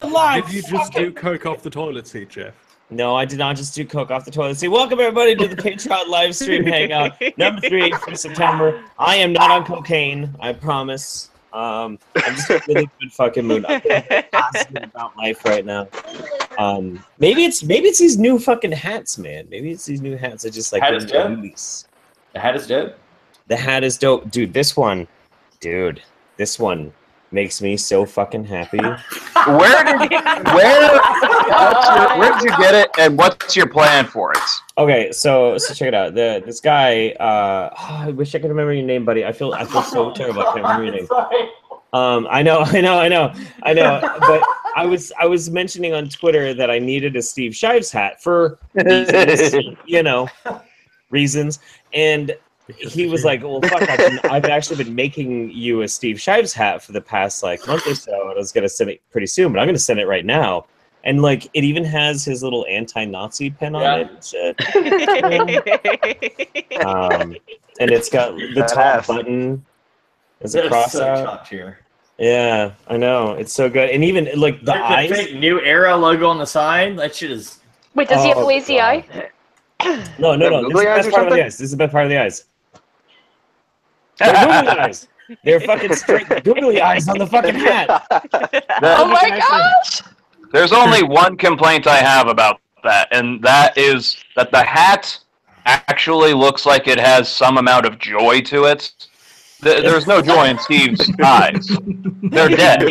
Did you just do coke off the toilet seat, Jeff? No, I did not just do coke off the toilet seat. Welcome everybody to the Patreon live stream hangout number 3 for September. I am not on cocaine, I promise. I'm just in a really good fucking mood. I'm positive about life right now. Maybe it's these new fucking hats, man. Maybe it's these new hats. I just like hat is dope. movies. The hat is dope. The hat is dope, dude. This one makes me so fucking happy. Where did you get it, and what's your plan for it? Okay, so check it out. This guy, I wish I could remember your name, buddy. I feel so terrible. I can't remember your name. I know. But I was mentioning on Twitter that I needed a Steve Shives hat for reasons, reasons, and he was like, "Well, fuck! I've actually been making you a Steve Shives hat for the past month or so, and I was gonna send it pretty soon, but I'm gonna send it right now." And it even has his little anti-Nazi pen on it and shit. And it's got the top button. Is a cross out. Yeah, I know. It's so good. And even the eyes. Fake New Era logo on the side. That shit is. Wait, does he have a lazy eye? No. This is the best part of the eyes. This is the best part of the eyes. They're googly eyes. They're fucking straight googly eyes on the fucking hat. Oh my gosh! There's only one complaint I have about that, and that is that the hat actually looks like it has some amount of joy to it. There's no joy in Steve's eyes. They're dead.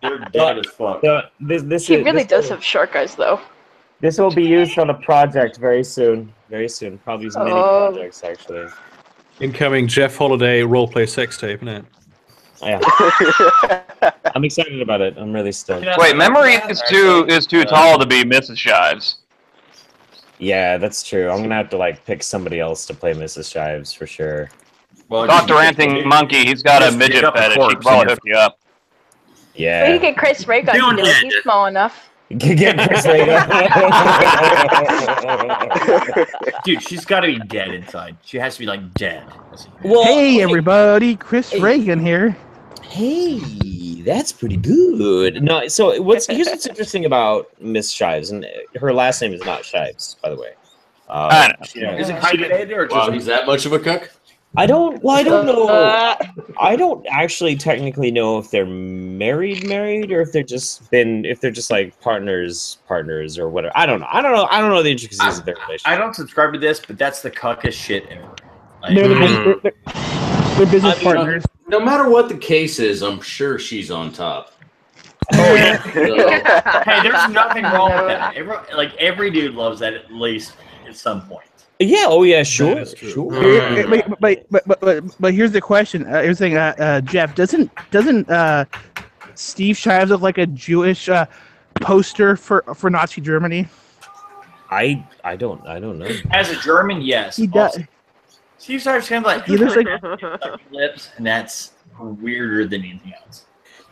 They're dead as fuck. He really does have shark eyes, though. This will be used on a project very soon. Very soon. Probably some mini projects, actually. Incoming Jeff Holiday roleplay sex tape, isn't it? Yeah. I'm excited about it. I'm really stoked. Wait, Memory is too tall to be Mrs. Shives. Yeah, that's true. I'm gonna have to pick somebody else to play Mrs. Shives for sure. Well, Dr. Ranting Monkey, he's got a midget fetish. He can probably hook you up. Yeah. We can get Chris Reagan to do it. He's small enough. Get Chris Reagan. Dude, she's got to be dead inside. She has to be dead. Well, hey everybody, Chris Reagan here. Hey, that's pretty good. No, so here's what's interesting about Miss Shives, and her last name is not Shives, by the way. Is it hyphenated or just he's that much of a cook? I don't know. I don't actually technically know if they're married, or if they're just partners or whatever. I don't know. I don't know the intricacies of their relationship. I don't subscribe to this, but that's the cuckest shit ever. They're business partners. No matter what the case is, I'm sure she's on top. Oh yeah. Hey, there's nothing wrong with that. Every dude loves that at least at some point. Yeah. Oh yeah. Sure. But here's the question. You're saying, Jeff, doesn't Steve Shives look like a Jewish poster for Nazi Germany? I don't know. As a German, yes. He does. Steve Shives kind of he looks like lips, and that's weirder than anything else.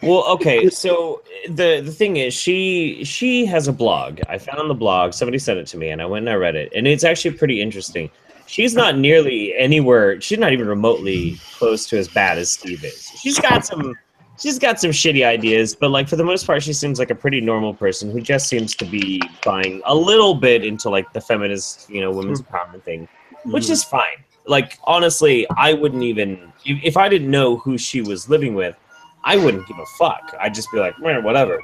Well, okay, so the thing is, she has a blog. I found the blog. Somebody sent it to me, and I went and I read it, and it's actually pretty interesting. She's not nearly anywhere. She's not even remotely close to as bad as Steve is. She's got some shitty ideas, but for the most part, she seems like a pretty normal person who just seems to be buying a little bit into the feminist, women's empowerment thing, which is fine. Honestly, I wouldn't even if I didn't know who she was living with. I wouldn't give a fuck. I'd just be like, whatever.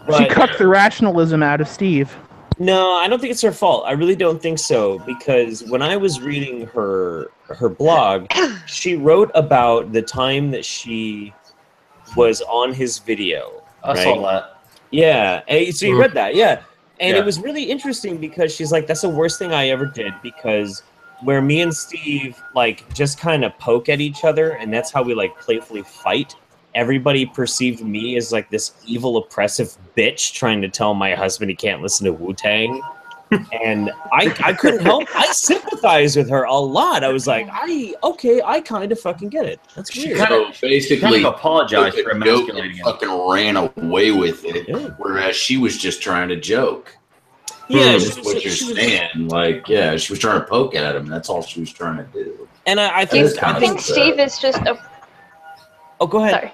But she cut the rationalism out of Steve. No, I don't think it's her fault. I really don't think so, because when I was reading her blog, she wrote about the time that she was on his video. I saw that. Yeah. So you read that, yeah. And it was really interesting because she's like, that's the worst thing I ever did, because where me and Steve just kind of poke at each other, and that's how we playfully fight. Everybody perceived me as this evil, oppressive bitch trying to tell my husband he can't listen to Wu-Tang. And I couldn't help. I sympathize with her a lot. I was like, I kind of fucking get it. That's weird. So basically, apologized for emasculating him. Fucking ran away with it, whereas she was just trying to joke. Yeah, what you're saying. She was trying to poke at him. That's all she was trying to do. And I think Steve is just a. Oh, go ahead. Sorry.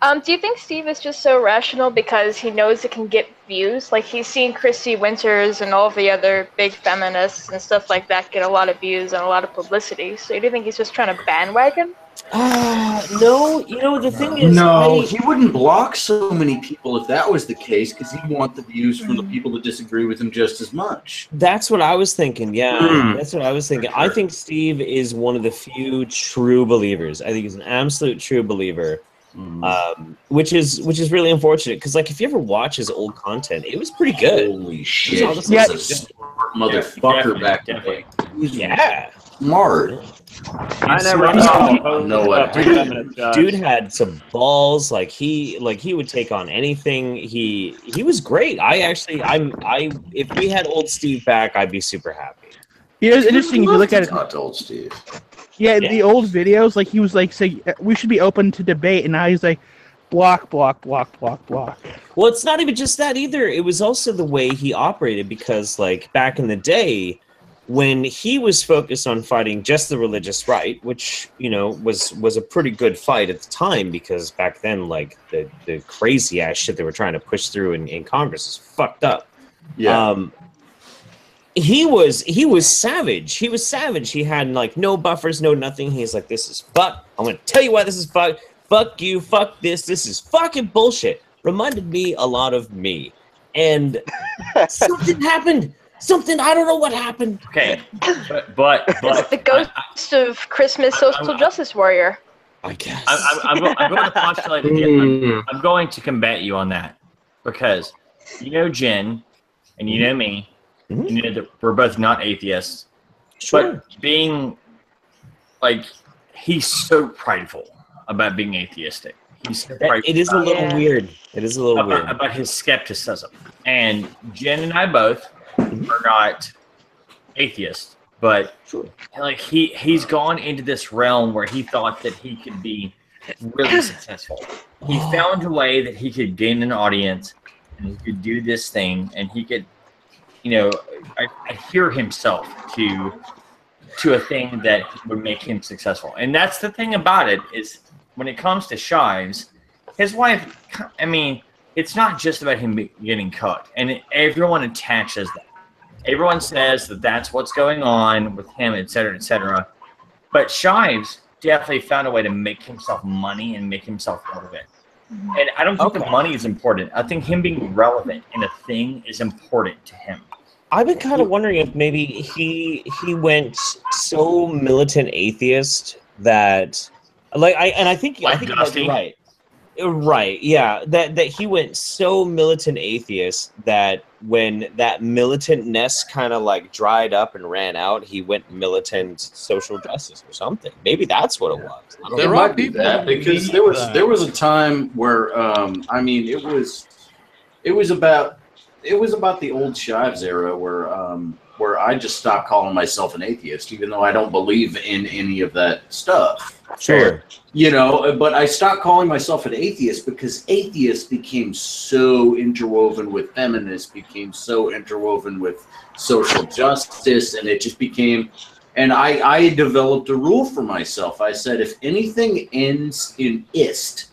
Do you think Steve is just so rational because he knows it can get views? Like, he's seen Christy Winters and all the other big feminists and stuff like that get a lot of views and a lot of publicity. So do you think he's just trying to bandwagon? No. You know, the thing is... No, he wouldn't block so many people if that was the case, because he'd want the views from the people that disagree with him just as much. That's what I was thinking, yeah. That's what I was thinking. I think Steve is one of the few true believers. I think he's an absolute true believer. Which is really unfortunate, because like if you ever watch his old content, it was pretty good. Holy shit! Yeah, He's a smart motherfucker back then. Yeah, smart. I never know what. Dude had some balls. Like he would take on anything. He was great. If we had old Steve back, I'd be super happy. Yeah, it's interesting if you look at it. Not to old Steve. Yeah, the old videos, like he was like, say, we should be open to debate, and now he's like, block, block, block, block, block. Well, it's not even just that either. It was also the way he operated, because like back in the day, when he was focused on fighting just the religious right, which, you know, was a pretty good fight at the time, because back then, like the crazy ass shit they were trying to push through in Congress is fucked up. Yeah. He was savage. He was savage. He had like no buffers, no nothing. He's like, this is fuck. I'm gonna tell you why this is fuck. Fuck you. Fuck this. This is fucking bullshit. Reminded me a lot of me. And something happened. Something, I don't know what happened. Okay, but It's the ghost of Christmas social justice warrior. I guess. I'm going to postulate again. I'm going to combat you on that, because you know Jen and you know me. You know that we're both not atheists, but being like, he's so prideful about being atheistic. He's so prideful. It is a little weird. It is a little weird about his skepticism. And Jen and I both are not atheists, but like he's gone into this realm where he thought that he could be really successful. He found a way that he could gain an audience, and he could do this thing, and he could, you know, adhere himself to a thing that would make him successful. And that's the thing about it, is when it comes to Shives, his wife, I mean, it's not just about him getting cut. And everyone attaches that. Everyone says that that's what's going on with him, et cetera, et cetera. But Shives definitely found a way to make himself money and make himself relevant. And I don't think the money is important. I think him being relevant in a thing is important to him. I've been kind of wondering if maybe he went so militant atheist that, like, I think you might be right. Right, yeah. That he went so militant atheist that when that militantness kind of like dried up and ran out, he went militant social justice or something. Maybe that's what it was. I don't There know. might be that, because there was a time where I mean, it was about the old Shives era where I just stopped calling myself an atheist, even though I don't believe in any of that stuff. Sure. You know, but I stopped calling myself an atheist because atheist became so interwoven with feminists, became so interwoven with social justice, and it just became, and I developed a rule for myself. I said, if anything ends in ist,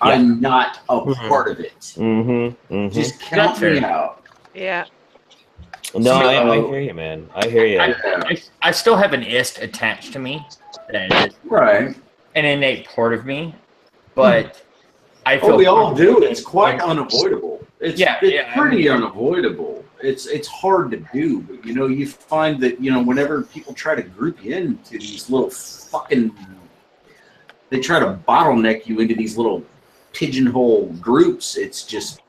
I'm not a part of it. Just count me out. Yeah. No, I hear you, man. I hear you. I still have an ist attached to me. That is Right. an innate part of me, but I feel we all do. It's quite unavoidable. It's pretty I mean, unavoidable. It's hard to do, but you know, you find that, you know, whenever people try to group you into these little fucking, they try to bottleneck you into these little pigeonhole groups. It's just,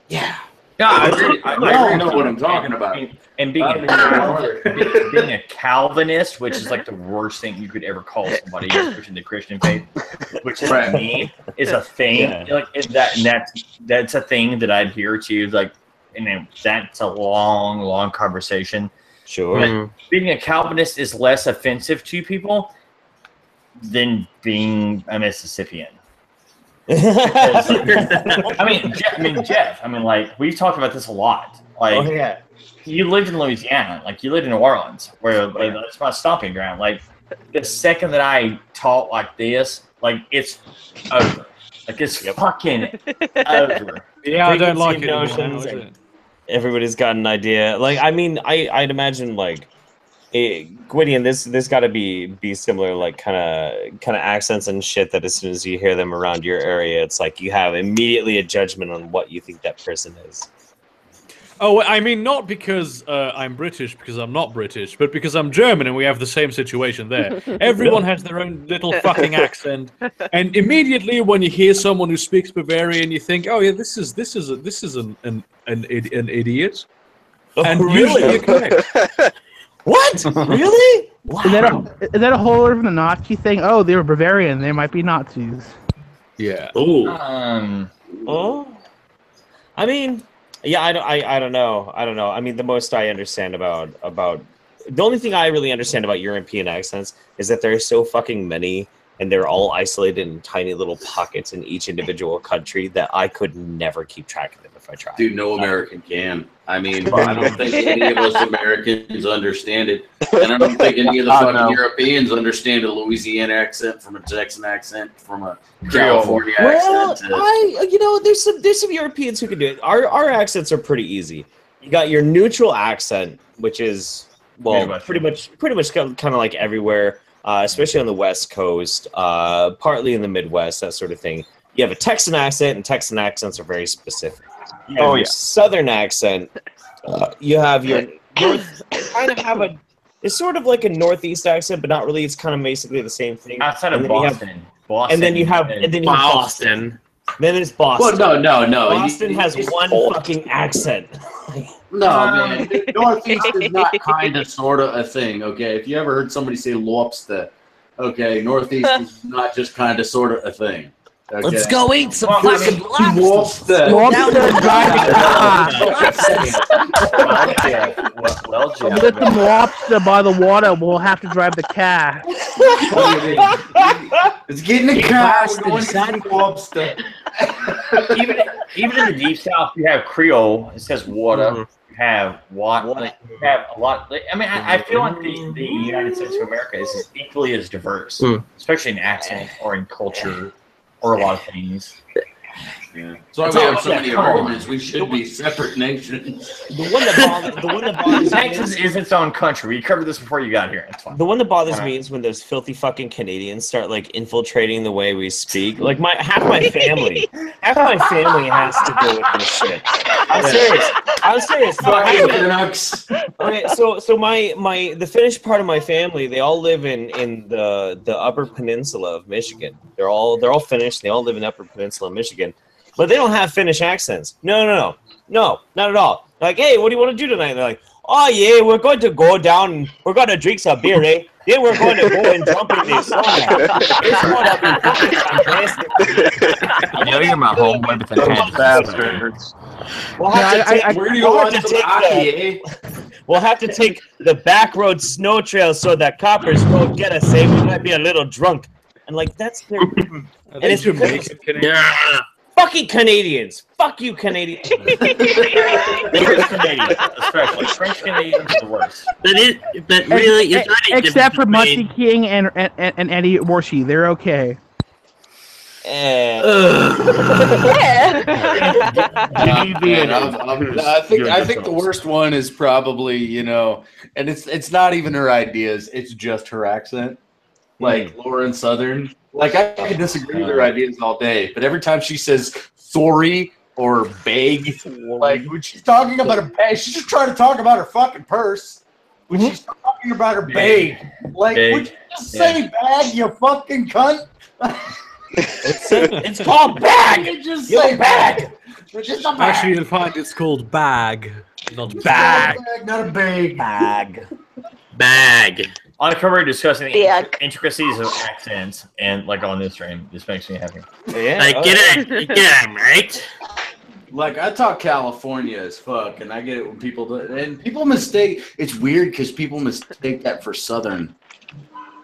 Yeah, I agree. We all know what I'm talking about. And being a Calvinist, which is like the worst thing you could ever call somebody who's pushing the Christian faith, which to me is a thing. Like that's a thing that I adhere to. Like, and that's a long conversation. Sure. But being a Calvinist is less offensive to people than being a Mississippian. Because, like, I mean, Jeff. I mean, like, we've talked about this a lot. Like, you lived in Louisiana, like you lived in New Orleans, where like, that's my stomping ground. Like, the second that I talk like this, like, it's over. Like it's fucking over. Yeah, I don't like it anymore, Notions is and it? everybody's got an idea. Like, I mean, I'd imagine like, Gwydion, this got to be similar, like kind of accents and shit. That as soon as you hear them around your area, it's like you have immediately a judgment on what you think that person is. Oh, I mean, not because I'm British, because I'm not British, but because I'm German and we have the same situation there. Everyone has their own little fucking accent, and immediately when you hear someone who speaks Bavarian, you think, "Oh yeah, this is an idiot." Oh, And really? usually you're correct. What? Really? Wow. Is that a whole other Nazi thing? Oh, they were Bavarian. They might be Nazis. Yeah. Ooh. Oh, I mean, yeah, I don't know. I mean, the most I understand about the only thing I really understand about European accents is that there are so fucking many, and they're all isolated in tiny little pockets in each individual country that I could never keep track of them if I tried. Dude, no American can. I mean, I don't think any of us Americans understand it. And I don't think any of the fucking Europeans understand a Louisiana accent from a Texan accent from a California Well, accent. there's some Europeans who can do it. Our accents are pretty easy. You got your neutral accent, which is pretty much kind of like everywhere, especially on the West Coast, partly in the Midwest, that sort of thing. You have a Texan accent, and Texan accents are very specific. You have your Southern accent. You have your North. Kind of have a. It's sort of like a Northeast accent, but not really. It's kind of basically the same thing. Outside of Boston. And then you have Boston. Then there's Boston. Well, no. Boston has one fucking accent. No, man. Northeast is not kind of, sort of a thing, okay? If you ever heard somebody say lobster, okay, Northeast is not just kind of, sort of a thing. Okay? Let's go eat some fucking lobster. Well, We'll get some lobster by the water. We'll have to drive the car. It's getting a car. We're going to see lobster. even in the deep south, you have Creole. It says water. You have water. You have a lot. I mean, I feel like the United States of America is equally as diverse, especially in accent or in culture or a lot of things. Yeah. So we have so many arguments. We should be separate nations. The one that bothers Texas is its own country. We covered this before you got here. It's fine. The one that bothers me is when those filthy fucking Canadians start like infiltrating the way we speak. Like half my family has to deal with this shit. I'm serious. Okay, so the Finnish part of my family, they all live in the Upper Peninsula of Michigan. They're all Finnish. They all live in the Upper Peninsula of Michigan. But they don't have Finnish accents. No, not at all. Like, hey, what do you want to do tonight? And they're like, oh yeah, we're going to go down and we're going to drink some beer, eh? Then we're going to go and jump in this sauna. It's going to be fucking fantastic. I know you're my homeboy, but the Bastards. We'll have to take the back road snow trail so that coppers don't get us. Say we might be a little drunk, and like that's their. And it's fucking Canadians. Fuck you, Canadians. They're Canadians, especially French Canadians are the worst. But really, it's not except for Muncie King and Eddie Warshi, they're okay. I think the worst one is probably, and it's not even her ideas, it's just her accent. Like Lauren Southern. Like I can disagree with her ideas all day, but every time she says sorry or beg, like when she's talking about her bag, she's just trying to talk about her fucking purse. When she's talking about her bag, like would you just say bag, you fucking cunt? It's called bag. You just say bag. It's just a bag. Actually, you'll find it's called bag, not bag. Not a bag. bag. On camera, we're discussing Yeah. the intricacies of accents, and like on this stream, this makes me happy. Yeah. Like, get it, right? Like I talk California as fuck, and I get it when people do, and people mistake. It's weird because people mistake that for Southern.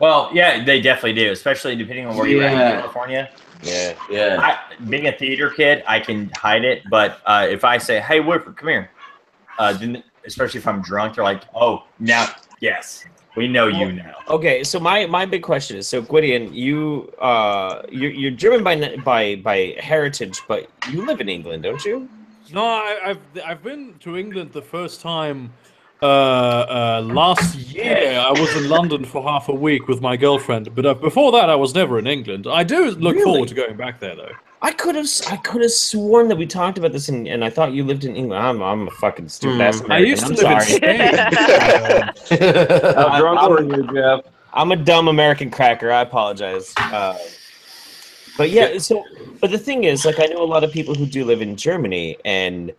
Well, yeah, they definitely do, especially depending on where you're at in California. Yeah. Being a theater kid, I can hide it, but if I say, "Hey, Woodford, come here," then especially if I'm drunk, they're like, "Oh, now, yes." We know you now. Okay, so my big question is, so Gwydion, you're German by heritage, but you live in England, don't you? No, I've been to England the first time last year. I was in London for half a week with my girlfriend, but before that, I was never in England. I do look forward to going back there, though. I could have sworn that we talked about this, and I thought you lived in England. I'm a fucking stupid ass American. I used to live in Spain. How drunk were you, Jeff? I'm a dumb American cracker. I apologize. But yeah, but the thing is, like, I know a lot of people who do live in Germany, and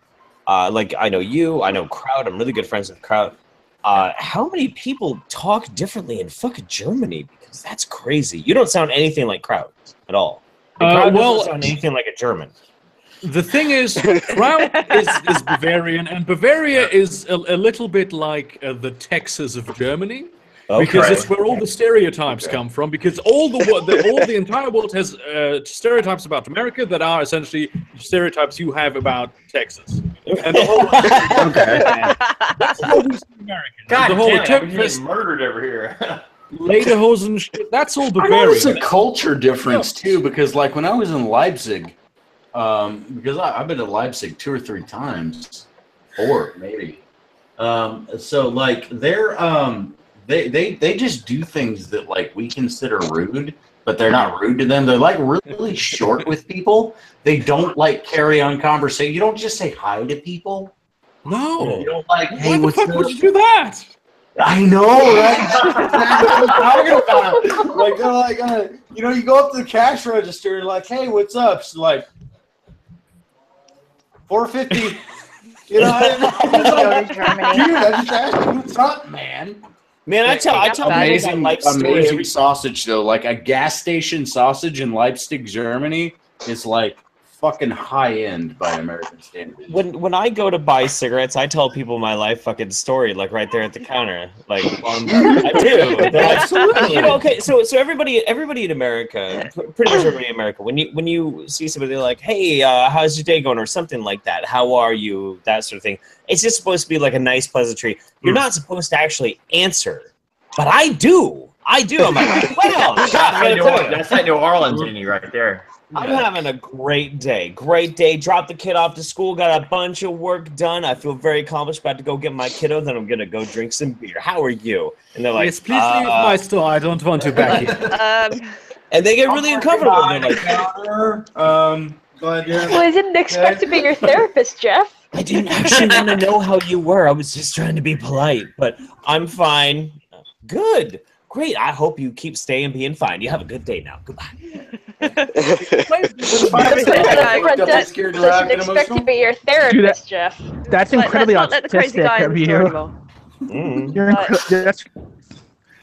like, I know you, I know Kraut. I'm really good friends with Kraut. How many people talk differently in fucking Germany? Because that's crazy. You don't sound anything like Kraut at all. Kraut doesn't sound anything like a German. The thing is, Kraut is Bavarian, and Bavaria is a little bit like the Texas of Germany. Because it's where all the stereotypes come from. Because all the entire world has stereotypes about America that are essentially stereotypes you have about Texas. And the whole that's how we see Americans. God the whole damn it, we're getting murdered over here. Lederhosen shit. That's all I Bavarian. noticed a culture difference too, because like when I was in Leipzig, because I've been to Leipzig 2 or 3 times, 4 maybe. So like they're They just do things that like we consider rude, but they're not rude to them. They're like really short with people. They don't like carry on conversation. You don't just say hi to people. No. You don't like, hey, Why the what's fuck would you do that? I know, right? That's what I'm talking about. Like, they're like, you know, you go up to the cash register and like, hey, what's up? She's like, $4.50. You know, dude, I just asked you what's up, man. Man, I tell amazing sausage though. Like a gas station sausage in Leipzig, Germany, is like fucking high end by American standards. When I go to buy cigarettes, I tell people my life fucking story, like right there at the counter. Like I do. Absolutely. You know, okay, so everybody in America, pretty much everybody in America, when you see somebody like, hey, how's your day going, or something like that, how are you, that sort of thing. It's just supposed to be like a nice pleasantry. You're not supposed to actually answer, but I do. I'm like, well, that's that New Orleans in you right there. I'm having a great day. Dropped the kid off to school. Got a bunch of work done. I feel very accomplished. About to go get my kiddo. Then I'm gonna go drink some beer. How are you? And they're like, yes, please leave my store. I don't want you back here. And they get really uncomfortable. And they're like, glad you're. Well, I didn't expect to be your therapist, Jeff. I didn't actually want to know how you were. I was just trying to be polite. But I'm fine. Good. Great. I hope you keep staying being fine. You have a good day now. Goodbye. Doesn't expect to be your therapist, Jeff. That's incredibly autistic of you.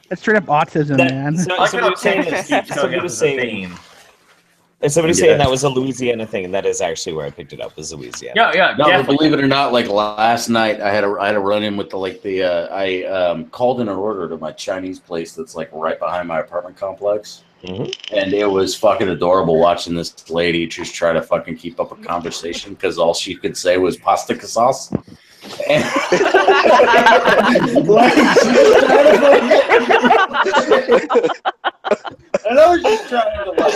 That's straight up autism, man. Somebody was saying that was a Louisiana thing, and that is actually where I picked it up. Was Louisiana? Yeah. No, but believe it or not, like last night, I had a run in with I called in an order to my Chinese place that's like right behind my apartment complex. Mm-hmm. And it was fucking adorable watching this lady just try to fucking keep up a conversation because all she could say was pasta sauce. And and I was just trying to like,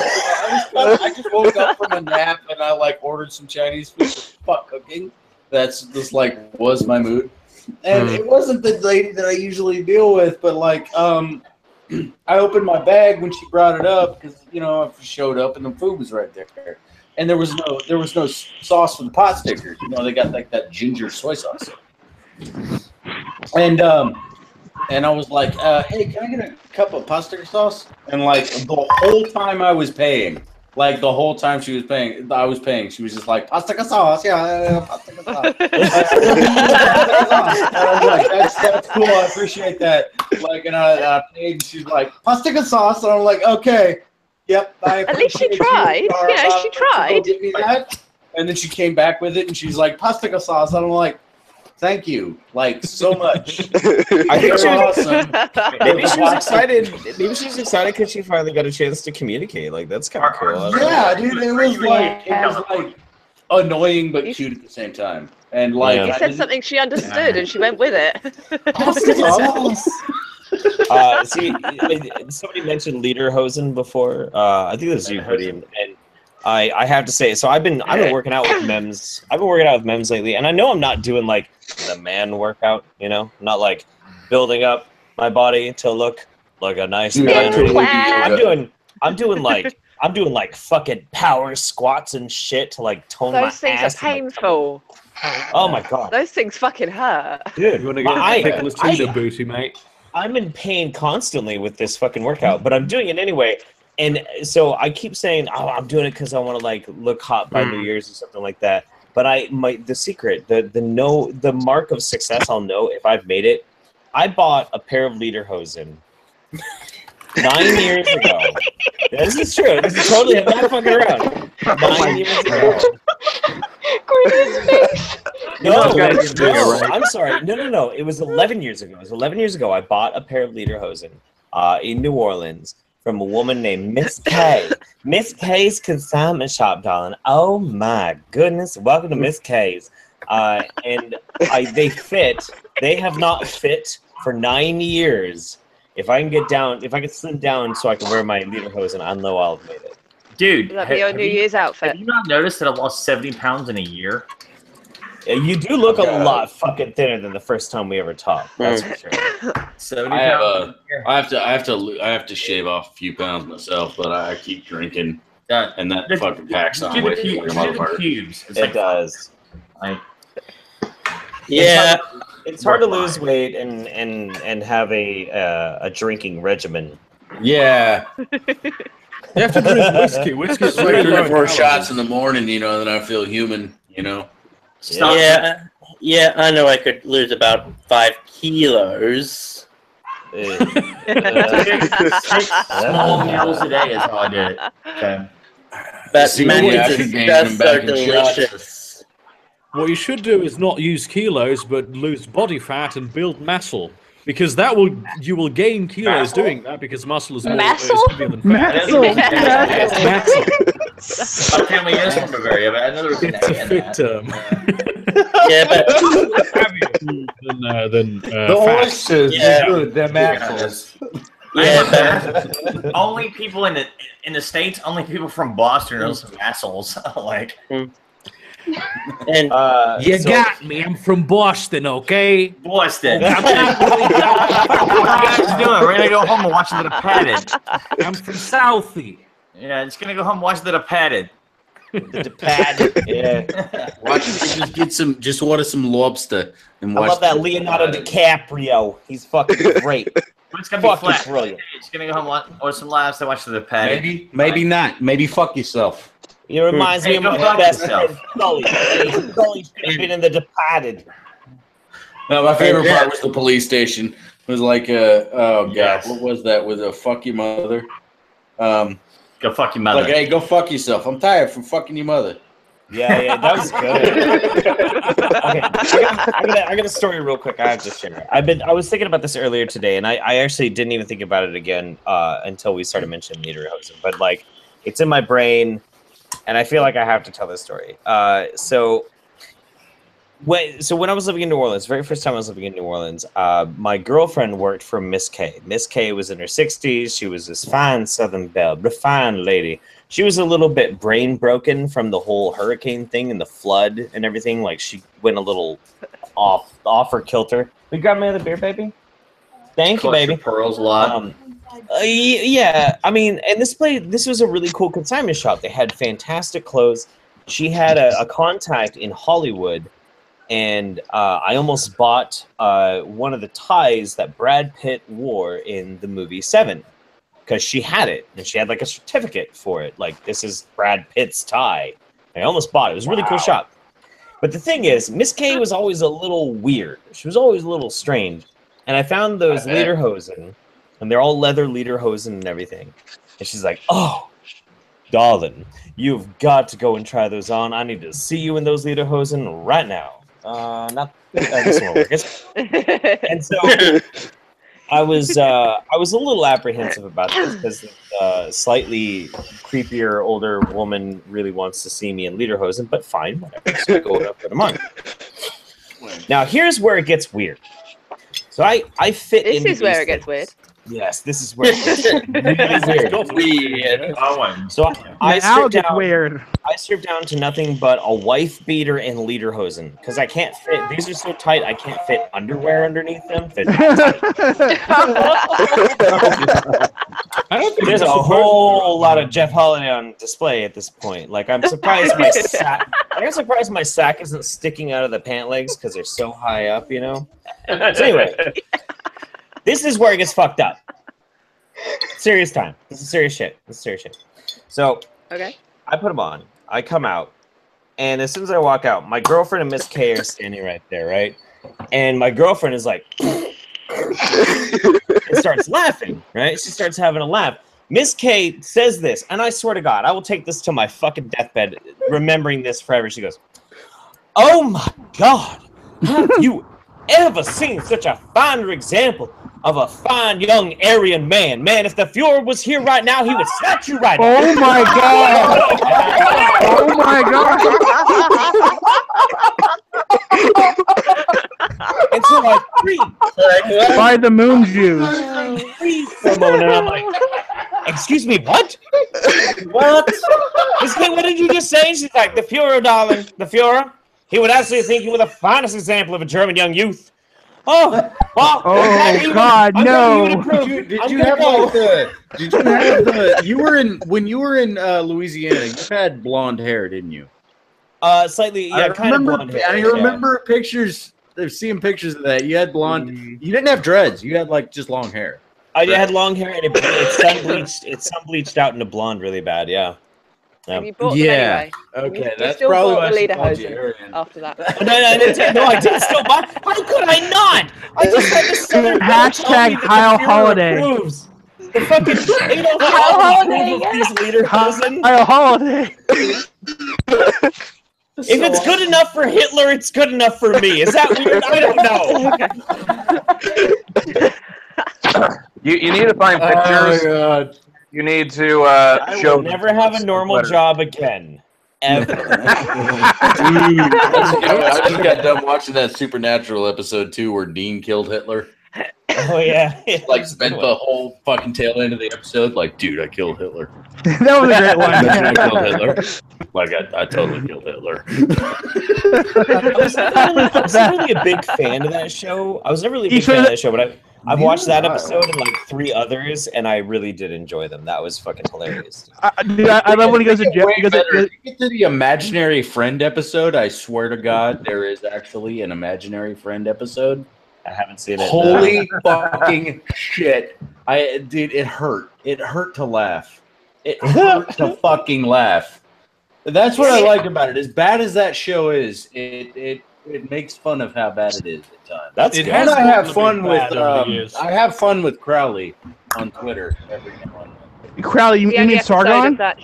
I just woke up from a nap and I like ordered some Chinese food for fuck cooking. That's just like was my mood. And it wasn't the lady that I usually deal with, but like I opened my bag when she brought it up because you know I showed up and the food was right there, and there was no sauce for the pot stickers. You know they got like that ginger soy sauce, and I was like, hey, can I get a cup of pot sticker sauce? And like the whole time I was paying, like the whole time she was paying, I was paying. She was just like pasta sauce, yeah, pasta sauce. And I was like, that's cool. I appreciate that. Like, and I paid. And she's like pasta sauce, and I'm like, okay, yep. At least she tried. Yeah, she tried. Give me that. And then she came back with it, and she's like pasta sauce, and I'm like, thank you, like so much. I think You're awesome. Maybe she's excited. Maybe she's excited because she finally got a chance to communicate. Like that's kind of cool. Yeah, dude, it was like annoying but cute at the same time. And like you said something she understood, and she went with it. See, somebody mentioned lederhosen before. I think this is you, Cody, and I have to say, so I've been working out with Mems. I've been working out with Mems lately, and I know I'm not doing like the man workout. You know, I'm not like building up my body to look like a nice man. I'm doing like fucking power squats and shit to like tone my Those things are ass. painful. Oh my god, Those things fucking hurt. dude! You want to get a Nicholas Tina booty, mate? I'm in pain constantly with this fucking workout, but I'm doing it anyway. And so I keep saying, "Oh, I'm doing it because I want to like look hot by New Year's or something like that." But the secret, the mark of success I'll know if I've made it. I bought a pair of lederhosen 9 years ago. This is true. This is totally, I'm not fucking around. 9 years ago. No, I'm sorry. No. It was 11 years ago. It was 11 years ago. I bought a pair of lederhosen in New Orleans from a woman named Miss K. Miss K's Consignment Shop, darling. Oh my goodness. Welcome to Miss K's. And they fit. They have not fit for 9 years. If I can slim down so I can wear my lederhosen, I know I'll have made it. Dude, That'd be your New Year's outfit. Have you not noticed that I lost 70 pounds in a year? You do look a lot fucking thinner than the first time we ever talked. That's for sure. 70 pounds. I have to shave off a few pounds myself, but I keep drinking, and that fucking packs on weight. It does. Yeah. It's hard to lose weight and have a drinking regimen. Yeah. You have to drink whiskey. Whiskey's like really 3 or low 4 in shots in the morning, you know, then I feel human, you know. Yeah, I know I could lose about 5 kilos. Six small meals a day is how I did it. Okay. But mayonnaise does so delicious. What you should do is not use kilos, but lose body fat and build muscle. Because you will gain kilos doing that because muscle is more heavier than fat. My family is from Bavaria, but I know there's It's a fit term. Yeah, but than the horses, good. They're maximals. Yeah, only people in the States, only people from Boston are some assholes. Like. And you got me. I'm from Boston, okay? Boston. What are you guys doing? We're gonna go home and watch a little Padded. I'm from Southie. Yeah, just gonna go home and watch a little Padded. The Padded. Yeah. Watch just order some lobster and watch. I love that Leonardo DiCaprio. He's fucking great. But it's gonna be flat. Brilliant. It's gonna go home or some laughs to watch the Padded. Maybe not. Maybe fuck yourself. It reminds me of my best friend, Sully. Sully should have been in the Departed. No, my favorite part was the police station. It was like, oh, God, what was that? Was a fuck your mother? Go fuck your mother. Like, hey, go fuck yourself. I'm tired from fucking your mother. Yeah, that was good. Okay, I got a story real quick. I have to share. I was thinking about this earlier today, and I actually didn't even think about it again until we started mentioning lederhosen. But, like, it's in my brain. And I feel like I have to tell this story. So when I was living in New Orleans, very first time I was living in New Orleans, my girlfriend worked for Miss K. Miss K was in her 60s. She was this fine Southern belle, refined lady. She was a little bit brain broken from the whole hurricane thing and the flood and everything. Like she went a little off her kilter. We got me another beer, baby. Thank you, baby. Pearls a lot. Yeah, I mean, and this was a really cool consignment shop. They had fantastic clothes. She had a contact in Hollywood, and I almost bought one of the ties that Brad Pitt wore in the movie Seven, because she had it, and she had like a certificate for it. Like, this is Brad Pitt's tie. I almost bought it. It was a really cool shop. But the thing is, Miss K was always a little weird. She was always a little strange. And I found those lederhosen. And they're all leather lederhosen and everything. And she's like, oh, darling, you've got to go and try those on. I need to see you in those lederhosen right now. This won't work. And so I was a little apprehensive about this because the slightly creepier older woman really wants to see me in lederhosen, but fine, whatever. So I go up for the month. Now, here's where it gets weird. So I fit This into is where these it gets things. weird. Yes, this is where it gets really weird. So I Now stripped it gets down. weird. I stripped down to nothing but a wife beater and lederhosen because I can't fit. These are so tight, I can't fit underwear underneath them. They're that tight. I don't think There's a you're supposed whole lot of Jeff Holiday on display at this point. Like I'm surprised my sack. I'm surprised my sack isn't sticking out of the pant legs because they're so high up. You know. So anyway, this is where it gets fucked up. Serious time. This is serious shit. This is serious shit. So Okay. I put them on. I come out, and as soon as I walk out, my girlfriend and Miss K are standing right there, right? And my girlfriend is like, and starts laughing, right? She starts having a laugh. Miss K says this, and I swear to God, I will take this to my fucking deathbed, remembering this forever. She goes, "Oh my God, have you ever seen such a finer example of a fine young Aryan man? Man, if the Fuhrer was here right now, he would snatch you right now." Oh my God! Oh my God! And so I freeze. By the moon Jews. Freeze for a moment, and I'm like, "Excuse me, what? What? Miss K, what did you just say?" She's like, "The Fuhrer, darling, the Fuhrer. He would absolutely think you were the finest example of a German young youth." Oh, well, Oh God, no! Did you have the? You were in when you were in Louisiana. You had blonde hair, didn't you? Slightly, yeah, kind of blonde hair. I remember pictures. Seeing pictures of that. You had blonde. You didn't have dreads. You had like just long hair. I had long hair and it's sun bleached. It's sun bleached out into blonde really bad. Yeah. And you bought them anyway. Okay, You that's still probably bought why the she called you lederhosen Aryan. after that. No, I did still buy. How could I not? I just had this Southern belle tell me Hashtag that Kyle the Fuhrer Holiday. approves. The fucking Adolf Holiday approve of these lederhosen. Kyle Holiday. If it's good enough for Hitler, it's good enough for me. Is that weird? I don't know. You need to find pictures. Oh God. You need to I show. will never have a normal job again. Ever. I just got done watching that Supernatural episode 2 where Dean killed Hitler. Oh yeah. Like spent the whole fucking tail end of the episode like, dude, I killed Hitler. That was a great one. I killed Hitler. Like I totally killed Hitler. I was never really a big fan of that show. I was never really a big fan of that show, but I've watched that episode and like 3 others, and I really did enjoy them. That was fucking hilarious. Dude, I love when he goes to jail. If you get to the imaginary friend episode, I swear to God, there is actually an imaginary friend episode. I haven't seen it. Holy fucking shit. Dude, it hurt. It hurt to laugh. It hurt to fucking laugh. That's what I like about it. As bad as that show is, it makes fun of how bad it is at times. That's It good. has And I have fun gotten a with bit bad over the years. I have fun with Crowley on Twitter every now and then. Crowley, you The only mean episode Sargon? of that-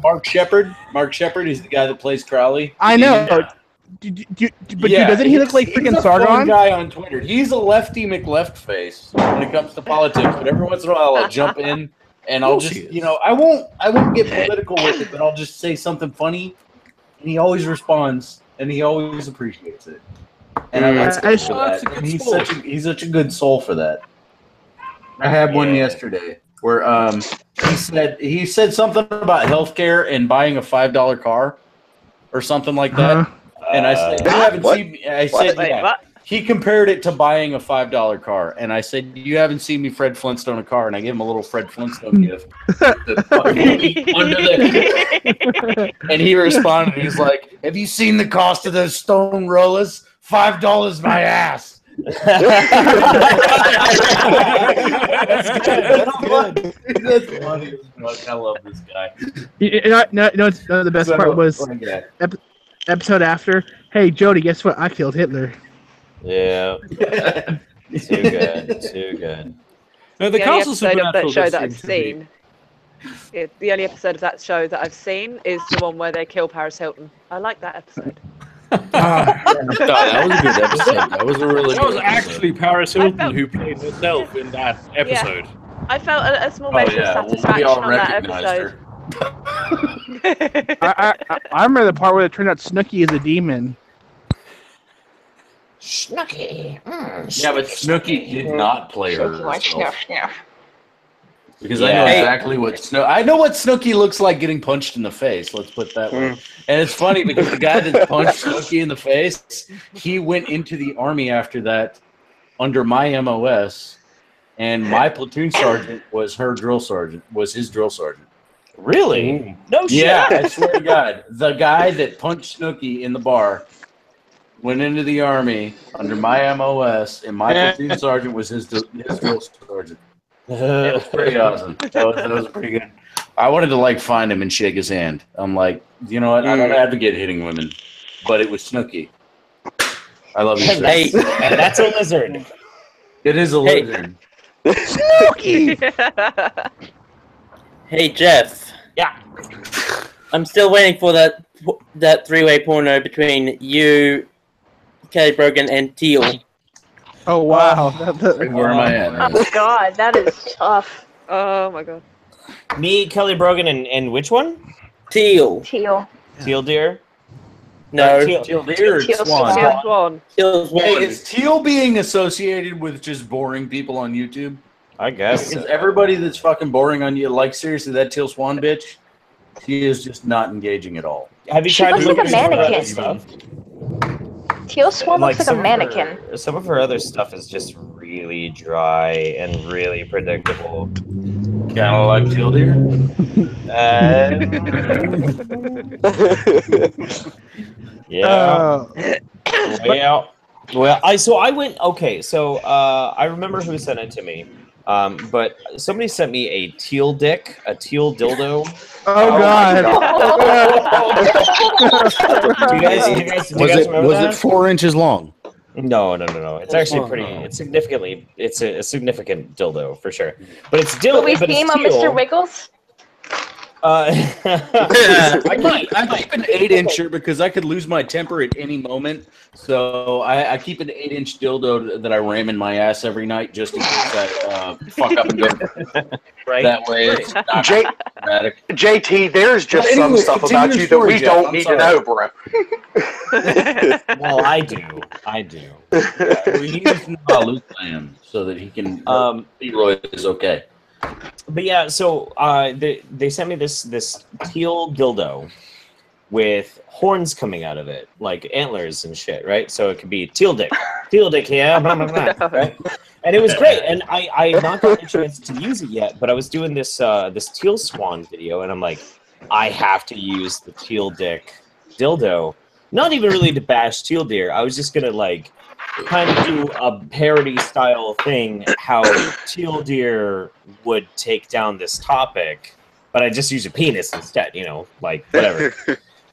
Mark Shepard. Mark Shepard is the guy that plays Crowley. I know. But dude, doesn't he look like he's freaking a fun Sargon? guy on Twitter. He's a lefty McLeftface when it comes to politics, but every once in a while I'll jump in and I'll just, I won't get political with it, but I'll just say something funny, and he always responds, and he always appreciates it. And I'm grateful for that. And he's such a good soul for that. I had one yesterday where he said something about healthcare and buying a $5 car or something like that. And I said, "You haven't seen me." I said, Wait, "Yeah." what? He compared it to buying a $5 car, and I said, "You haven't seen me Fred Flintstone a car," and I gave him a little Fred Flintstone gift. Under the and he responded, he's like, "Have you seen the cost of those stone rollers? $5 my ass." That's good. That's funny as fuck. I love this guy. The best part was episode after. Hey, Jody, guess what? I killed Hitler. Yeah. Too good. Too good. No, The only Castle episode of that Supernatural show does that I've seem to be- seen. The only episode of that show that I've seen is the one where they kill Paris Hilton. I like that episode. That was a good episode. That was a really That was good actually Paris Hilton who played herself in that episode. I felt a small Oh, measure yeah. of We satisfaction all on that recognized episode. her. I remember the part where it turned out Snooki is a demon. Snooky. Yeah, but Snooki did not play her Like herself. snuff. Because I know exactly what Snooki looks like getting punched in the face. Let's put it that way. And it's funny because the guy that punched Snooki in the face, he went into the army after that under my MOS, and my platoon sergeant was his drill sergeant. Really? No shit. Yeah, I swear to God. The guy that punched Snooki in the bar went into the army under my MOS, and my platoon sergeant was his drill sergeant. It was pretty awesome. That was pretty good. I wanted to find him and shake his hand. I'm like, you know what? I don't advocate hitting women, but it was Snooki. I love you. Hey, that's a lizard. It is a lizard. Snooki! Hey, Jeff. Yeah. I'm still waiting for that three-way porno between you, Kelly Brogan, and Teal. Oh wow! Where am I at? Oh God, that is tough. Oh my God. Me, Kelly Brogan, and which one? Teal. Teal. Teal deer? No. Teal deer or Teal swan? Teal Swan. Teal's Hey, one. is Teal being associated with just boring people on YouTube? I guess. Because everybody that's fucking boring on you, seriously, that Teal Swan bitch, she is just not engaging at all. Have you She tried looks like a looking at her other mannequin. stuff? Teal Swan looks like a some of mannequin. Some of her other stuff is just really dry and really predictable. Kind of like Teal deer. Yeah. Well, I went. Okay, so I remember who sent it to me. But somebody sent me a teal dick, a teal dildo. Oh God! Do you guys remember Was that? it 4 inches long? No. It's actually pretty. It's significantly. It's a significant dildo for sure. But it's dildo. Will we but see it's him on teal. Mr. Wiggles? I keep an 8-incher because I could lose my temper at any moment. So I keep an 8-inch dildo that I ram in my ass every night just in case I fuck up and go. Right. That way it's not dramatic. JT, there's just But anyway, some stuff continue about your you that story, we Jeff. don't I'm need sorry. to know, bro. Well, I do. He needs to know how loose I am so that he can. Leroy is okay. But yeah, so they sent me this teal dildo with horns coming out of it, like antlers and shit, right? So it could be teal dick, yeah, blah, blah, blah, right? And it was great. And I not got a chance to use it yet, but I was doing this this teal swan video, and I'm like, I have to use the teal dick dildo. Not even really to bash teal deer. I was just gonna kind of do a parody style thing, how teal deer would take down this topic, but I just use a penis instead, whatever.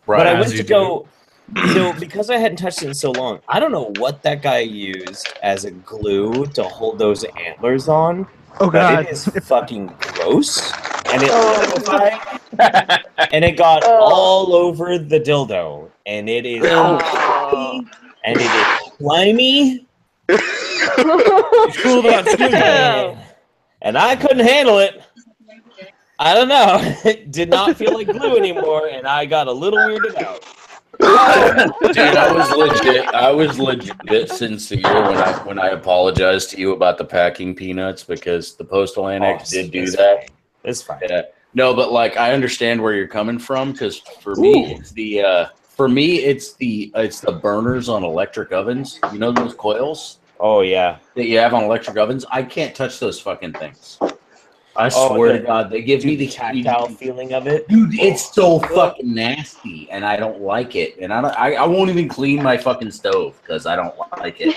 Right, but I went to go, because I hadn't touched it in so long, I don't know what that guy used as a glue to hold those antlers on. Oh But God! it is fucking gross, and it liquefied, and it got all over the dildo, and it is and it is slimy. And I couldn't handle it. I don't know. It did not feel like glue anymore, and I got a little weirded out. Dude, I was legit sincere when I apologized to you about the packing peanuts because the postal annex did do that. It's fine. Yeah. No, but I understand where you're coming from because for me it's the burners on electric ovens. You know those coils Oh yeah. that you have on electric ovens? I can't touch those fucking things. I swear to God, they give me the tactile feeling of it. Dude, it's so fucking nasty, and I don't like it. And I won't even clean my fucking stove because I don't like it.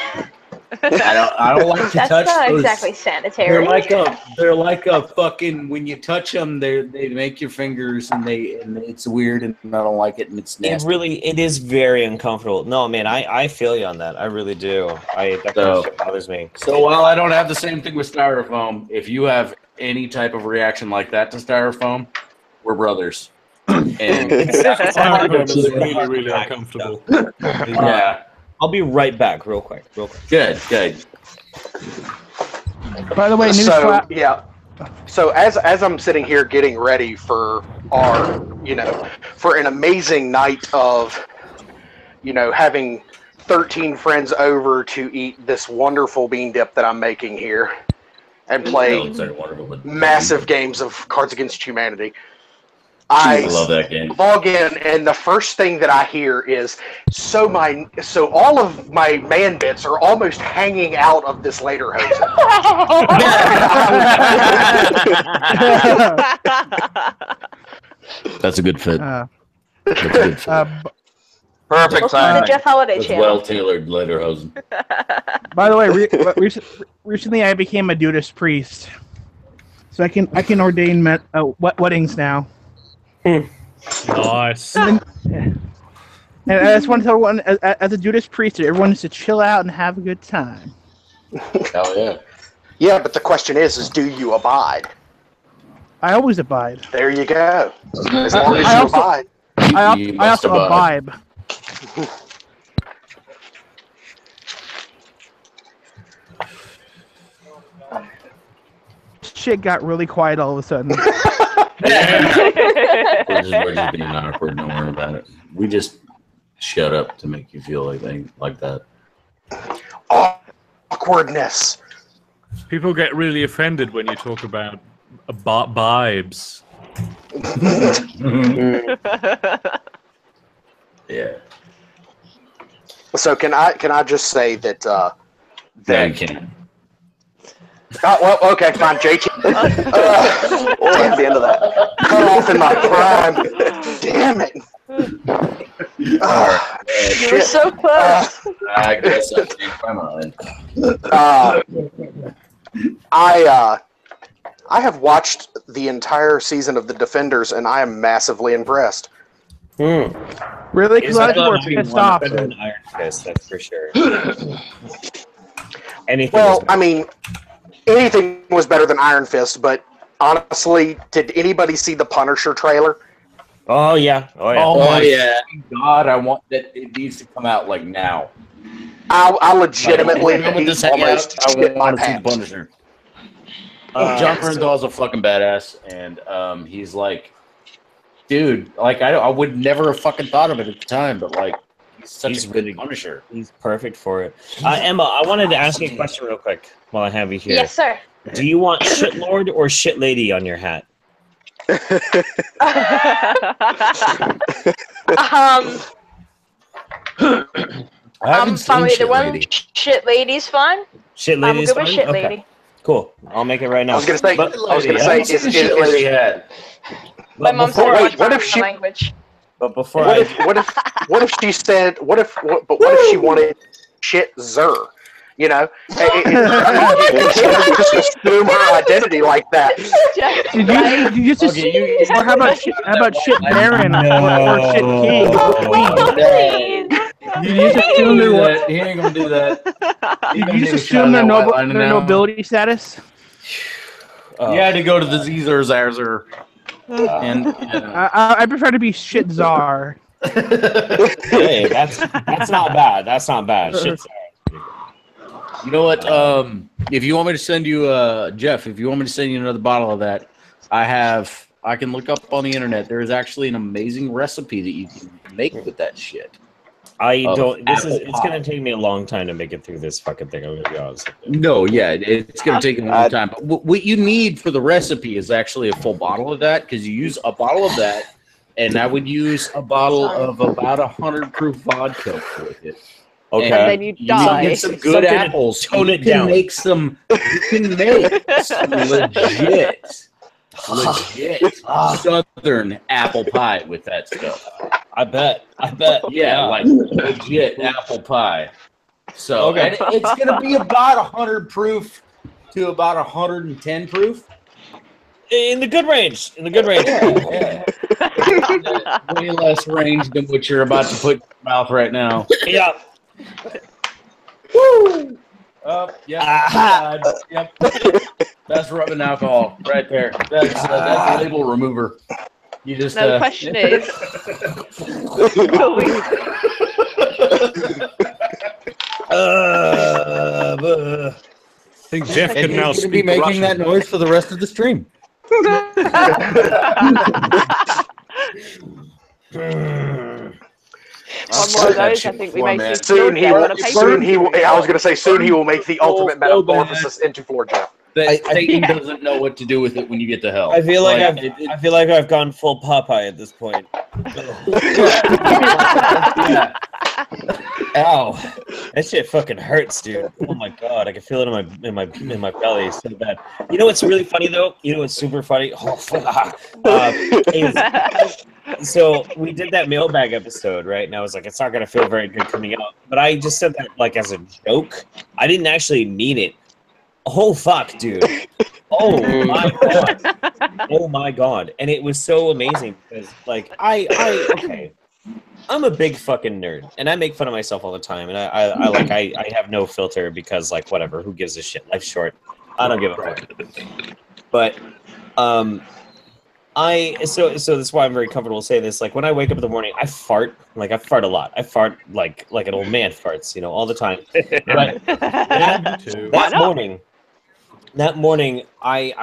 I don't like to That's touch not those. exactly sanitary. They're like a fucking, when you touch them, they make your fingers and it's weird and I don't like it and it's nasty. It is very uncomfortable. No, man, I feel you on that. I really do. That kind of shit bothers me. So while I don't have the same thing with styrofoam, if you have any type of reaction like that to styrofoam, we're brothers. And Styrofoam is really, really uncomfortable. yeah. I'll be right back, real quick. Good. By the way, So as I'm sitting here getting ready for for an amazing night of, having 13 friends over to eat this wonderful bean dip that I'm making here and play massive games of Cards Against Humanity. I love that game. Log in, and the first thing that I hear is, so all of my man bits are almost hanging out of this lederhosen. That's a good fit. That's a good fit. Perfect The timing. Jeff Holiday That's channel. well-tailored lederhosen. By the way, recently I became a Dudas priest, so I can ordain weddings now. Nice. And I just want to tell everyone, as a Dudas priest, everyone needs to chill out and have a good time. Hell yeah. Yeah, but the question is do you abide? I always abide. There you go. As long as you abide. I also abide. Shit got really quiet all of a sudden. We're just being awkward. Don't worry about it. We just shut up to make you feel like that. Awkwardness. People get really offended when you talk about vibes. Yeah. So can I just say that No, you can't. Oh, well, okay, fine, JT. That's the end of that. Cut off in my prime. Damn it. You were so close. I guess I changed my mind. I have watched the entire season of The Defenders, and I am massively impressed. Really? Because a lot of people are pissed off. Better than Iron Fist, that's for sure. Anything. Well, I mean, anything was better than Iron Fist, but honestly, did anybody see the Punisher trailer? Oh yeah. Oh my God! I want that. It needs to come out like now. I legitimately this almost I shit my want to see the pants. Punisher. John Bernthal's a fucking badass, and he's like, dude, like I would never have fucking thought of it at the time, but like, he's such a good Punisher. He's perfect for it. Emma, I wanted to ask you a question real quick while I have you here. Yes, sir. Do you want shitlord or shit lady on your hat? I'm fine with either one. Shit lady's fine. Shit lady I'm is good with fine? shit Okay. lady. Cool. I'll make it right now. I was gonna say. But- Is My mom said Wait, what's what wrong if with she- the language? But before what if she said what if she wanted shit zer? You know, you can't just assume her identity like that. Did you just or how about shit Baron or shit King? Did you just assume He ain't gonna do that. Did you just assume their nobility status? You had to go to the Caesar Zarzer. And I prefer to be shit czar. Hey, that's not bad. That's not bad. Shit's you know what? If you want me to send you, Jeff, if you want me to send you another bottle of that, I can look up on the internet. There is actually an amazing recipe that you can make with that shit. It's gonna take me a long time to make it through this fucking thing. I'm gonna be honest with you. No, yeah, it's gonna take a long time. But what you need for the recipe is actually a full bottle of that, because you use a bottle of that, and I would use a bottle of about 100 proof vodka with it. Okay. And then you die. Get some good apples. Tone it You can down. make some. You can make some legit Southern apple pie with that stuff. I bet. Yeah, like legit apple pie. So Okay. and it's gonna be about 100 proof to about 110 proof. In the good range. Yeah. Way less range than what you're about to put in your mouth right now. Yeah. Woo! Yep. That's rubbing alcohol right there. That's a label remover. You just. No, the question is. I think Jeff And can now you're gonna be speak making Russian. that noise for the rest of the stream. One more of those, I think we make you Soon he floor will. Jeff on a paper. Soon he will. I was going to say soon he will make the ultimate so metamorphosis into floor Jeff. That Satan doesn't know what to do with it when you get to hell. I feel like it- I feel like I've gone full Popeye at this point. yeah. Ow, that shit fucking hurts, dude. Oh my god, I can feel it in my belly. It's so bad. You know what's really funny though? You know what's super funny? Oh, fuck. So we did that mailbag episode, right? And I was like, it's not gonna feel very good coming out. But I just said that like as a joke. I didn't actually mean it. Oh fuck, dude. Oh my god. Oh my god. And it was so amazing because like okay. I'm a big fucking nerd, and I make fun of myself all the time, and I have no filter because like whatever, who gives a shit? Life's short. I don't give a fuck. But so that's why I'm very comfortable saying this. Like when I wake up in the morning, I fart. Like I fart a lot. I fart like an old man farts, all the time. But that morning, I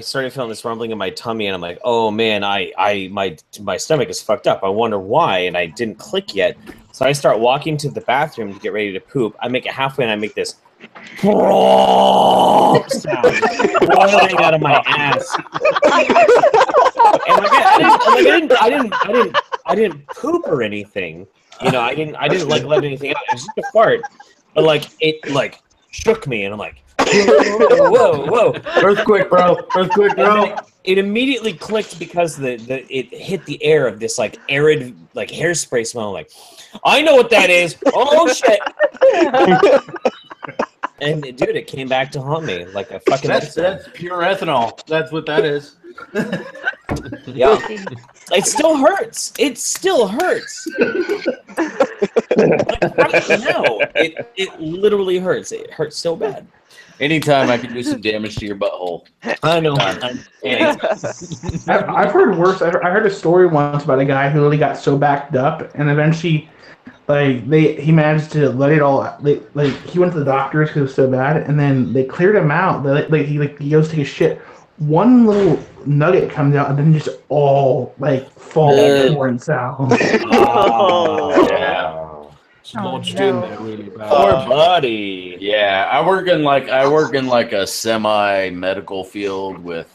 started feeling this rumbling in my tummy, and I'm like, oh man, my stomach is fucked up. I wonder why, and I didn't click yet. So I start walking to the bathroom to get ready to poop. I make it halfway, and I make this sound boiling out of my ass. And I didn't poop or anything. I didn't like let anything out. It was just a fart, but like it like shook me, and I'm like. Whoa! Earthquake, bro! Earthquake, bro! It immediately clicked because it hit the air of this like arid like hairspray smell. Like, I know what that is. Oh shit! And dude, it came back to haunt me like a fucking. That's pure ethanol. That's what that is. Yeah, it still hurts. It still hurts. Like, right now, it literally hurts. It hurts so bad. Anytime I can do some damage to your butthole. I know. I've heard worse. I heard a story once about a guy who really got so backed up, and eventually, he managed to let it all. He went to the doctors because it was so bad, and then they cleared him out. He goes to take a shit. One little nugget comes out, and then just all falls out. Oh, yeah. Lodged in there really bad. Poor buddy. Yeah, I work in like a semi-medical field with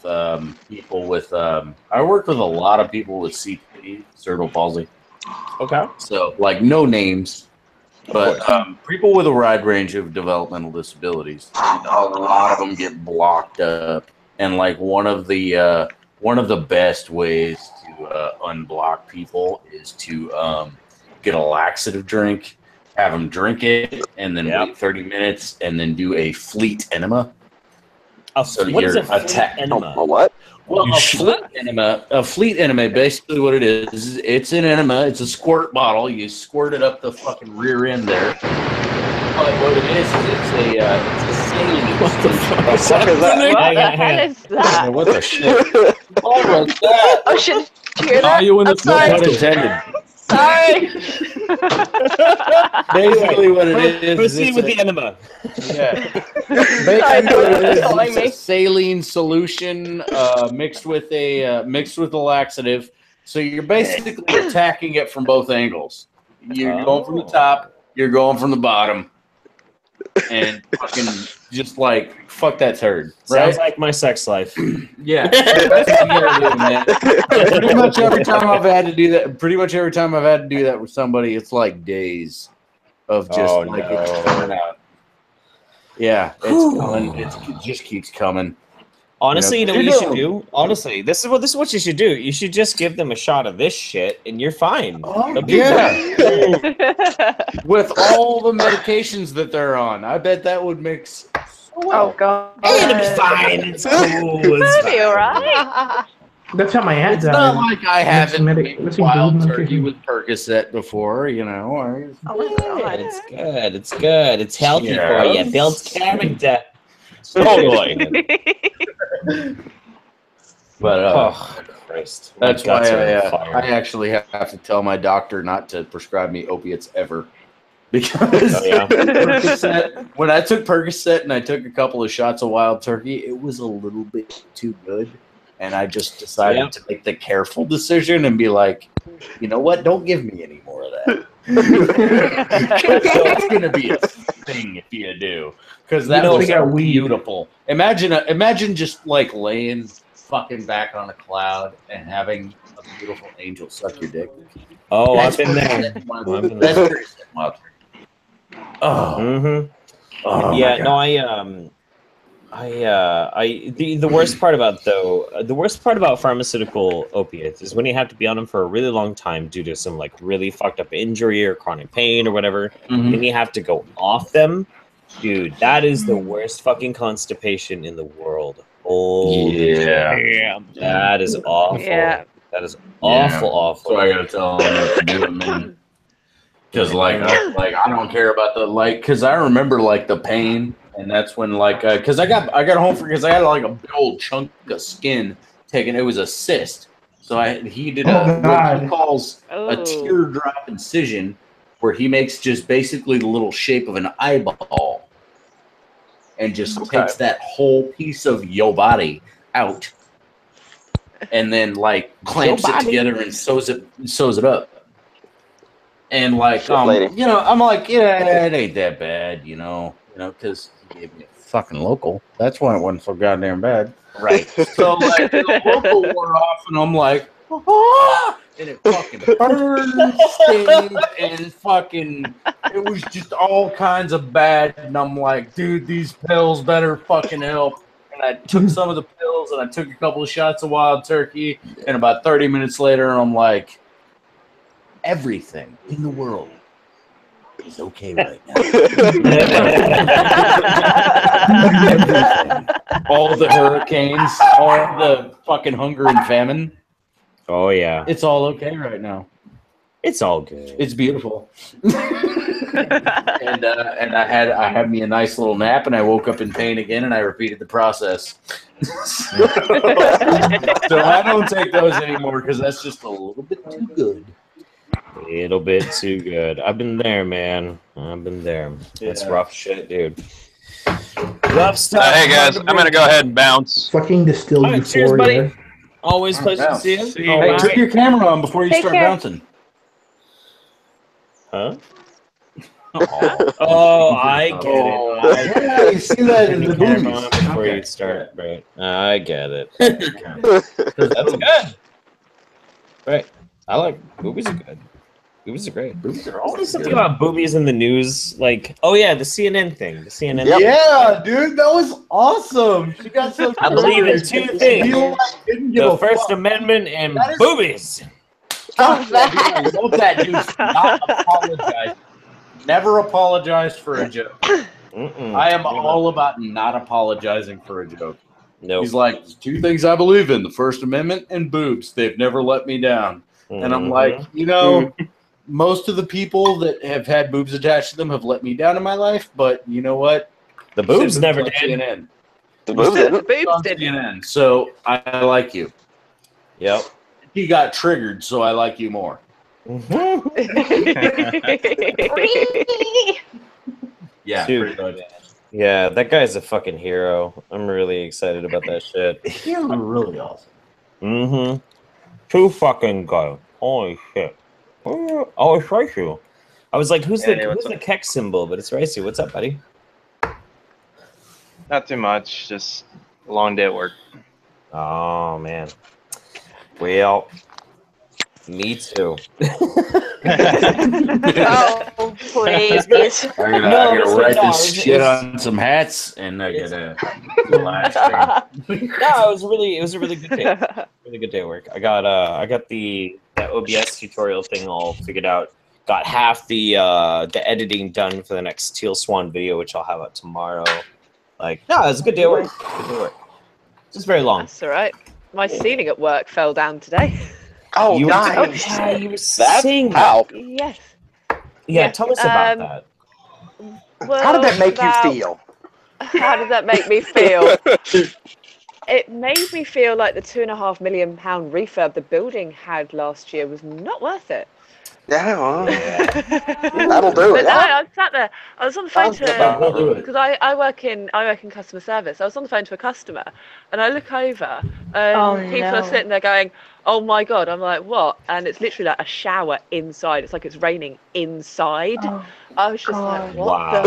people with I work with a lot of people with CP, cerebral palsy. Okay. So like no names, but people with a wide range of developmental disabilities. And a lot of them get blocked up, and like one of the best ways to unblock people is to get a laxative drink. Have them drink it, and then wait 30 minutes, and then do a fleet enema. What is a fleet enema? A what? Well, a fleet enema, basically what it is, it's an enema. It's a squirt bottle. You squirt it up the fucking rear end there. But what it is it's a saline. What the fuck is that? What the hell is that? What the shit? What was that? Oh shit! Did you hear that? Are you in the I'm sorry. Not intended. Sorry. Basically what it is. Proceed with the enema. Yeah. It's a saline solution mixed with a laxative. So you're basically attacking it from both angles. You're going from the top, you're going from the bottom, and fucking just like fuck that turd. Right? Sounds like my sex life. Yeah. That's what you gotta do, man. Pretty much every time I've had to do that with somebody, it's like days of just it's coming out. Yeah, it's coming. It just keeps coming. Honestly, you know what you should do? Honestly, this is what you should do. You should just give them a shot of this shit, and you're fine. Oh, yeah. With all the medications that they're on, I bet that would mix. Oh god. It'll be fine. It's cool. It's Be alright. That's how my aunt It's died. not like I haven't Mixing made wild golden turkey medication. with Percocet before, you know. Oh my god. It's good. It's good. It's healthy for you. Yes. Builds character. Totally. But Oh, Christ. My that's why guts are on fire. I actually have to tell my doctor not to prescribe me opiates ever. Because Oh, yeah. Percocet, when I took Percocet and I took a couple of shots of wild turkey, it was a little bit too good. And I just decided to make the careful decision and be like, you know what? Don't give me any more of that. That's gonna be a thing if you do, because that was beautiful. Imagine just like laying fucking back on a cloud and having a beautiful angel suck your dick. Oh, That's I've been there. That's pretty sick, Mother. Oh. Mm-hmm. Oh yeah, my no, God. the worst part about pharmaceutical opiates is when you have to be on them for a really long time due to some like really fucked up injury or chronic pain or whatever. Then you have to go off them. Dude, that is the worst fucking constipation in the world. Holy damn. That is awful. Yeah. That is awful, Yeah. awful. So I gotta tell them what to do, man. Because I don't care about the because I remember like the pain, and that's when because I got home because I had like a big old chunk of skin taken. It was a cyst, so he did what he calls a teardrop incision, where he makes just basically the little shape of an eyeball, and just takes that whole piece of your body out, and then like clamps it together and sews it up. And like, I'm like, yeah, it ain't that bad, because he gave me a fucking local. That's why it wasn't so goddamn bad. Right. So like, the local wore off, and I'm like, ah! And it fucking burned, stayed, and fucking, it was just all kinds of bad. And I'm like, dude, these pills better fucking help. And I took some of the pills, and I took a couple of shots of wild turkey, and about 30 minutes later, I'm like, everything in the world is okay right now. All the hurricanes, all the fucking hunger and famine. Oh yeah, it's all okay right now. It's all good. It's beautiful. and I had me a nice little nap, and I woke up in pain again, and I repeated the process. So I don't take those anymore because that's just a little bit too good. A little bit too good. I've been there, man. I've been there. It's rough shit, dude. Rough stuff. Hey guys, I'm gonna go ahead and bounce. Fucking distilled All right, cheers, euphoria. buddy. Always pleasure to see you. Hey, turn your camera on before you Take start care. bouncing. Huh? Oh, I get it. Yeah, you see that in the Camera movies. on before you start, right? I get it. That's good. Right. I like boobies are good. Boobies are great. Boobies are There's always something good. about boobies in the news, like the CNN thing. The CNN. Yep. thing. Yeah, dude, that was awesome. She got so. I believe in two things: Didn't give the a First fuck. Amendment and That is- boobies. Oh, that. I love that dude. Not apologize. Never apologized for a joke. I am all about not apologizing for a joke. Nope. He's like, there's two things I believe in: the First Amendment and boobs. They've never let me down. And I'm like, most of the people that have had boobs attached to them have let me down in my life, but you know what? The boobs never on did. CNN. The boobs The didn't. boobs On did. CNN. So I like you. Yep. He got triggered, so I like you more. Yeah, Dude. pretty much. Yeah, that guy's a fucking hero. I'm really excited about that shit. He's really awesome. Mm-hmm. Too fucking good. Holy shit. Oh, it's Raichu. I was like, who's the Keck symbol? But it's Raichu. What's up, buddy? Not too much, just a long day at work. Oh, man. Well, me too. Oh, please. I gotta write this shit on some hats, and I gotta. No, it was a really good day. Really good day at work. I got that OBS tutorial thing all figured out. Got half the editing done for the next Teal Swan video, which I'll have out tomorrow. Like, no, it was a good day at work. Good day at work. Just very long. That's all right. My ceiling at work fell down today. Oh, You nice. you were saying that. How? Yes. Yeah, tell us about that. Well, How did that make you feel? How did that make me feel? It made me feel like the £2.5 million refurb the building had last year was not worth it. Yeah, well, That'll that'll do it. No, I sat there. I was on the phone That'll do to it. because I work in customer service. I was on the phone to a customer, and I look over, and Oh, people are no. sitting there going, "Oh my god!" I'm like, "What?" And it's literally like a shower inside. It's like it's raining inside. Oh, I was just God. like, "What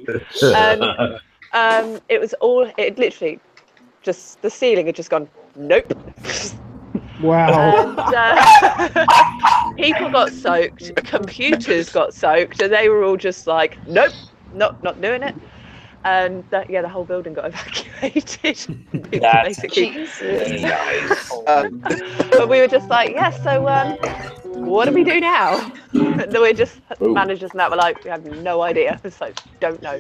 the fuck?" And it was all. It literally just the ceiling had just gone. Nope. Wow. And people got soaked, computers got soaked, and they were all just like, nope, not doing it. And the whole building got evacuated. That's basically. nice. But we were just like, yeah, so what do we do now? And then we just, managers and that were like, we have no idea. It's like, don't know.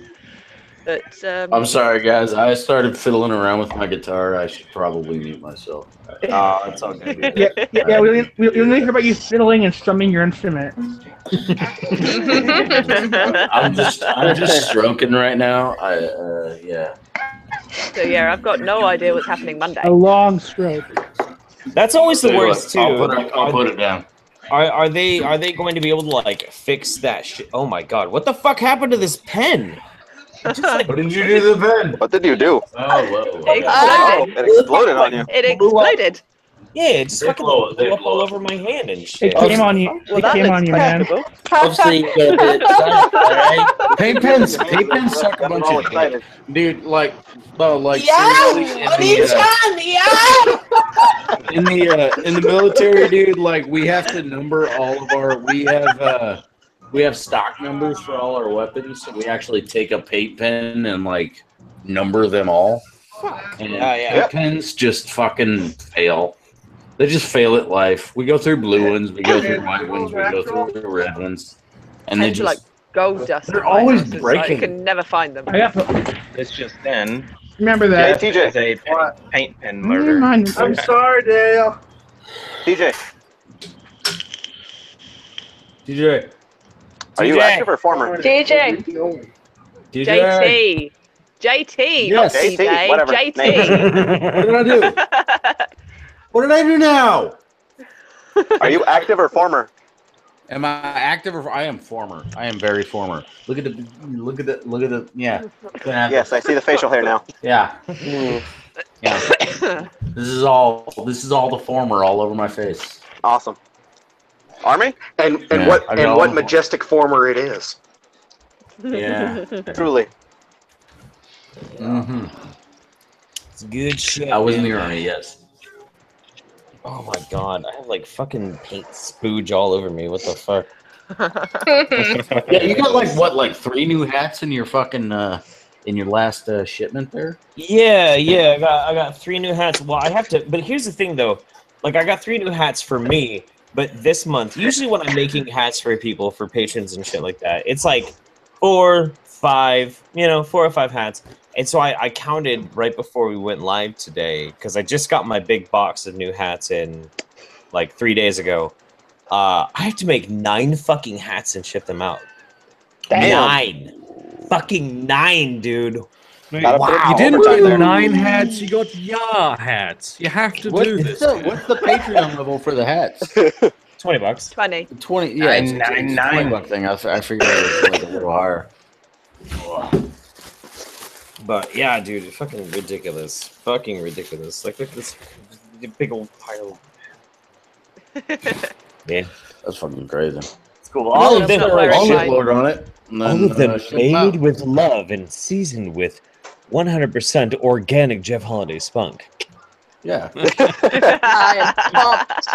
But I'm sorry, guys. I started fiddling around with my guitar. I should probably mute myself. Oh, it's all good. Yeah. We only hear about you fiddling and strumming your instrument. I'm just stroking right now. Yeah. So yeah, I've got no idea what's happening Monday. A long stroke. That's always the Tell you worst what, too. I'll put it down. Are they going to be able to like fix that shit? Oh my god, what the fuck happened to this pen? Just, like, What did you do to the pen? What did you do? Oh, whoa. It Oh, exploded. it exploded on you. It exploded. Yeah, it just fucking blow it, blew they up blow all it. over my hand and shit. It came on you. Well, It that came looks on you, man. questionable. Obviously, you got a bit excited, alright? Paint pens suck a bunch all of excited. dude. Like, seriously, in the military, dude. Like, we have to number all of our. We have stock numbers for all our weapons, so we actually take a paint pen and like number them all. And paint pens just fucking fail. They just fail at life. We go through blue ones, we go through white ones, we go through the red ones, and they Tend to like just gold dust. they're in my always house. It's like, breaking. you can never find them. I got. It's just then. Remember Hey, that. TJ. It's a paint pen murder. I'm sorry, Dale. TJ, DJ. are you active or former? DJ. JT. JT, Yes. not JT, TJ. whatever. JT. What did I do? What did I do now? Are you active or former? Am I active or I am former? I am very former. Look at the yeah. Yes, I see the facial hair now. Yeah. Yeah. This is all the former all over my face. Awesome. Army? And Yeah, what I got all what of them. majestic former it is. Yeah. Truly. Mm-hmm. It's good shit. I was in man. the army, yes. Oh my god, I have like fucking paint spooge all over me. What the fuck? Yeah, you got like 3 new hats in your fucking in your last shipment there? Yeah, I got 3 new hats. Well, I have to, but here's the thing though. Like I got 3 new hats for me, but this month, usually when I'm making hats for people, for patrons and shit like that, it's like 4, 5, 4 or 5 hats. And so I counted right before we went live today, because I just got my big box of new hats in like 3 days ago. I have to make 9 fucking hats and ship them out. Damn. 9. Fucking 9, dude. Wait, Wow. you didn't Overtime do there. 9 hats, you got hats. You have to do this. What's the Patreon level for the hats? $20. 20. 20, yeah, it's a $9.99. $20 thing. I figured it was like a little higher. But yeah, dude, it's fucking ridiculous. Fucking ridiculous. Like, look at this big old pile. Yeah. That's fucking crazy. It's cool. All of them Not are wearing all mine. Shitload on it. And then, of them ship 'em out. made with love and seasoned with 100% organic Jeff Holiday spunk. Yeah. I am pumped.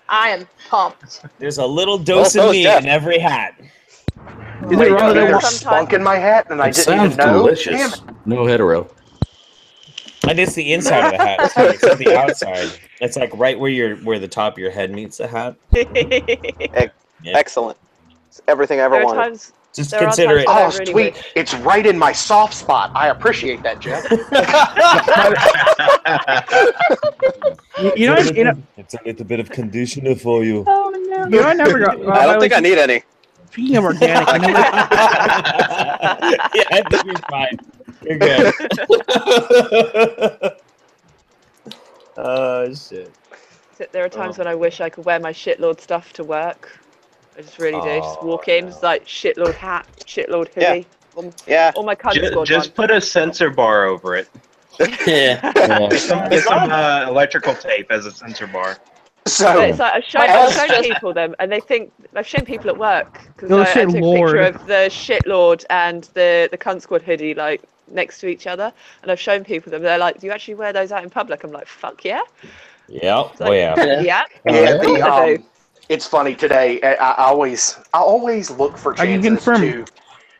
I am pumped. There's a little dose Well, of so me is Jeff. in every hat. Is it wrong that I want Sometimes- spunk in my hat and I It didn't sounds even know? delicious. Damn it. No hetero. And it's the inside of the hat, too. It's not the outside. It's like right where the top of your head meets the hat. Yeah. Excellent. It's everything I ever There are wanted. times. Just There are consider it. times- Oh, I really sweet. wish. It's right in my soft spot. I appreciate that, Jeff. You know, It's a little bit of conditioner for you. Oh no. you know, I never got. I don't think I need any. Speaking of organic, I never. Yeah, I think you're fine. You're good. Oh shit. There are times when I wish I could wear my shitlord stuff to work. I just really do. Just walk in, it's like shitlord hat, shitlord hoodie. Yeah. Or my cunt squad Just put a sensor bar over it. Yeah. Get some electrical tape as a sensor bar. So it's like I've shown just- people them, and they think I've shown people at work because They'll I say took a Lord. picture of the shitlord and the cunt squad hoodie like next to each other, and I've shown people them. They're like, "Do you actually wear those out in public?" I'm like, "Fuck yeah." Yeah. It's like, yeah. Yeah, Of course I do. it's funny today. I always look for I can chances confirm.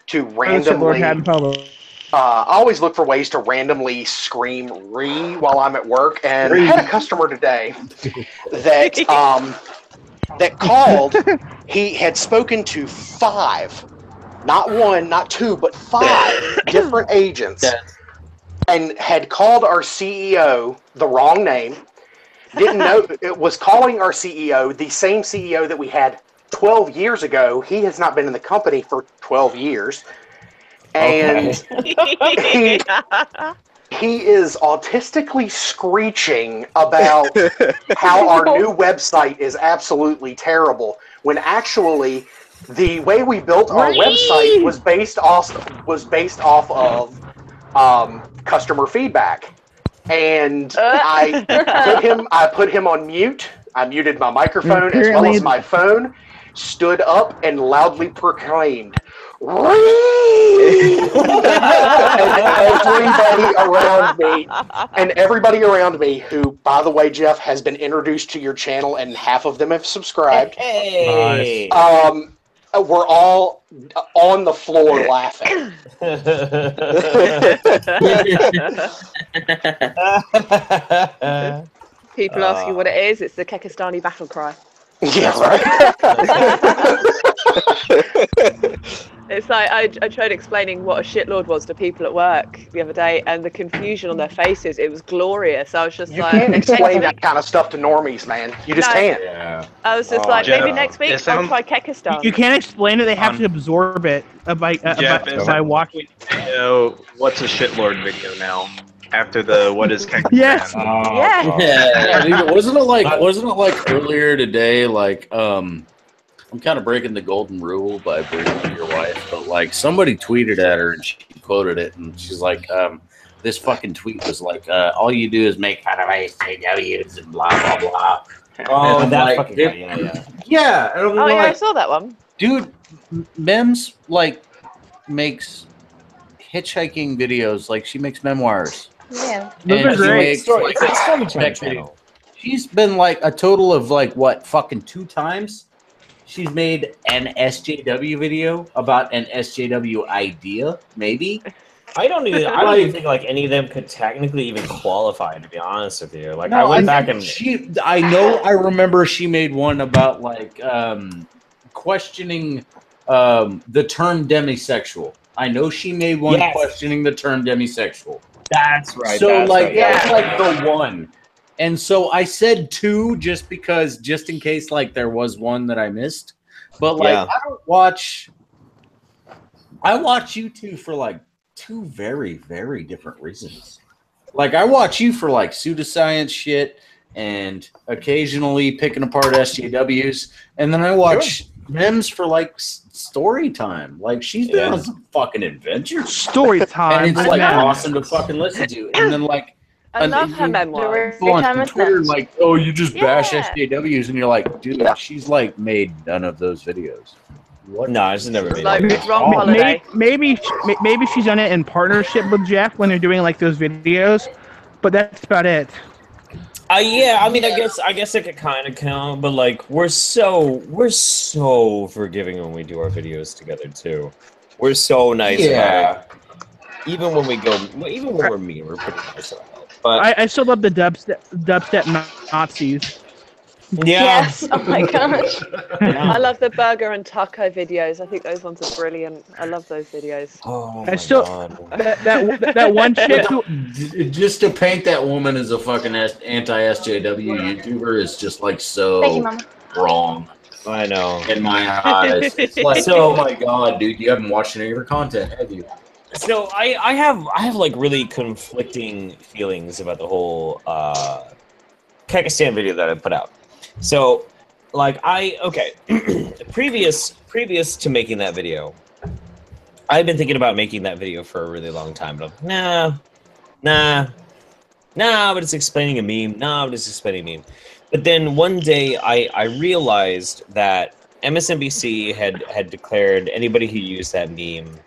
to Lord randomly. had in public. I always look for ways to randomly scream "re" while I'm at work, and I had a customer today that that called. He had spoken to 5, not 1, not 2, but 5 different agents, and had called our CEO the wrong name. Didn't know it was calling our CEO the same CEO that we had 12 years ago. He has not been in the company for 12 years. And he is autistically screeching about how our new website is absolutely terrible, when actually the way we built our website was based off of customer feedback. And I put him on mute. I muted my microphone as well as my phone, stood up and loudly proclaimed, and everybody around me, who, by the way, Jeff, has been introduced to your channel and half of them have subscribed. Hey. We're all on the floor laughing. People ask you what it is. It's the Kekistani battle cry. Yeah, right. It's like I tried explaining what a shitlord was to people at work the other day, and the confusion on their faces, it was glorious. I was just You like, can't explain that kind of stuff to normies, man. You just can't. Yeah. I was just like, maybe next week I'll try Kekistan. You can't explain it. They have to absorb it by watching. What's a shitlord video now? After the what is Kekistan? Yes. Yeah. Dude, wasn't it like earlier today? Like, I'm kind of breaking the golden rule by bringing up your wife, but like somebody tweeted at her and she quoted it, and she's like, this fucking tweet was like, all you do is make fun of SJWs and blah blah blah. Oh, that like, fucking guy, yeah. Yeah. And I'm Oh yeah, I like, saw that one. dude, Mems like makes hitchhiking videos. Like she makes memoirs. Yeah. Those are great. It's a storytelling channel. She's been like a total of like what fucking 2 times. She's made an SJW video about an SJW idea, maybe. I don't even think like any of them could technically even qualify, to be honest with you. Like I No, went back and I remember she made one about like questioning the term demisexual. I know she made one questioning the term demisexual. That's right. So that's like right, that's like the one. And so I said 2 just in case like there was one that I missed. But like I watch you two for like 2 very, very different reasons. Like I watch you for like pseudoscience shit and occasionally picking apart SJWs, and then I watch Mems for like story time. Like she's been on some fucking adventures. Story time. And it's like awesome to fucking listen to. And then like I love her memoirs. on Twitter, like, oh, you just bash SJWs, and you're like, dude, she's like made none of those videos. What? No, she's never made Like, it. wrong holiday. Maybe she's done it in partnership with Jeff when they're doing like those videos, but that's about it. Yeah, I mean, I guess it could kind of count, but like, we're so forgiving when we do our videos together too. We're so nice about it. Even when we're mean, we're pretty nice about it. But I still love the dubstep Nazis. yeah. Yes. Oh my gosh. I love the burger and taco videos. I think those ones are brilliant. I love those videos. Oh I still that one chick who, just to paint that woman as a fucking anti-SJW YouTuber is just like so Thank you, Mama. wrong. I know. In my eyes, it's like, oh my god, dude, you haven't watched any of her content, have you? So I have like really conflicting feelings about the whole Kekistan video that I put out. So like previous to making that video, I've been thinking about making that video for a really long time, but I'm nah, but it's explaining a meme. Nah, but it's explaining a meme. But then one day I realized that MSNBC had declared anybody who used that meme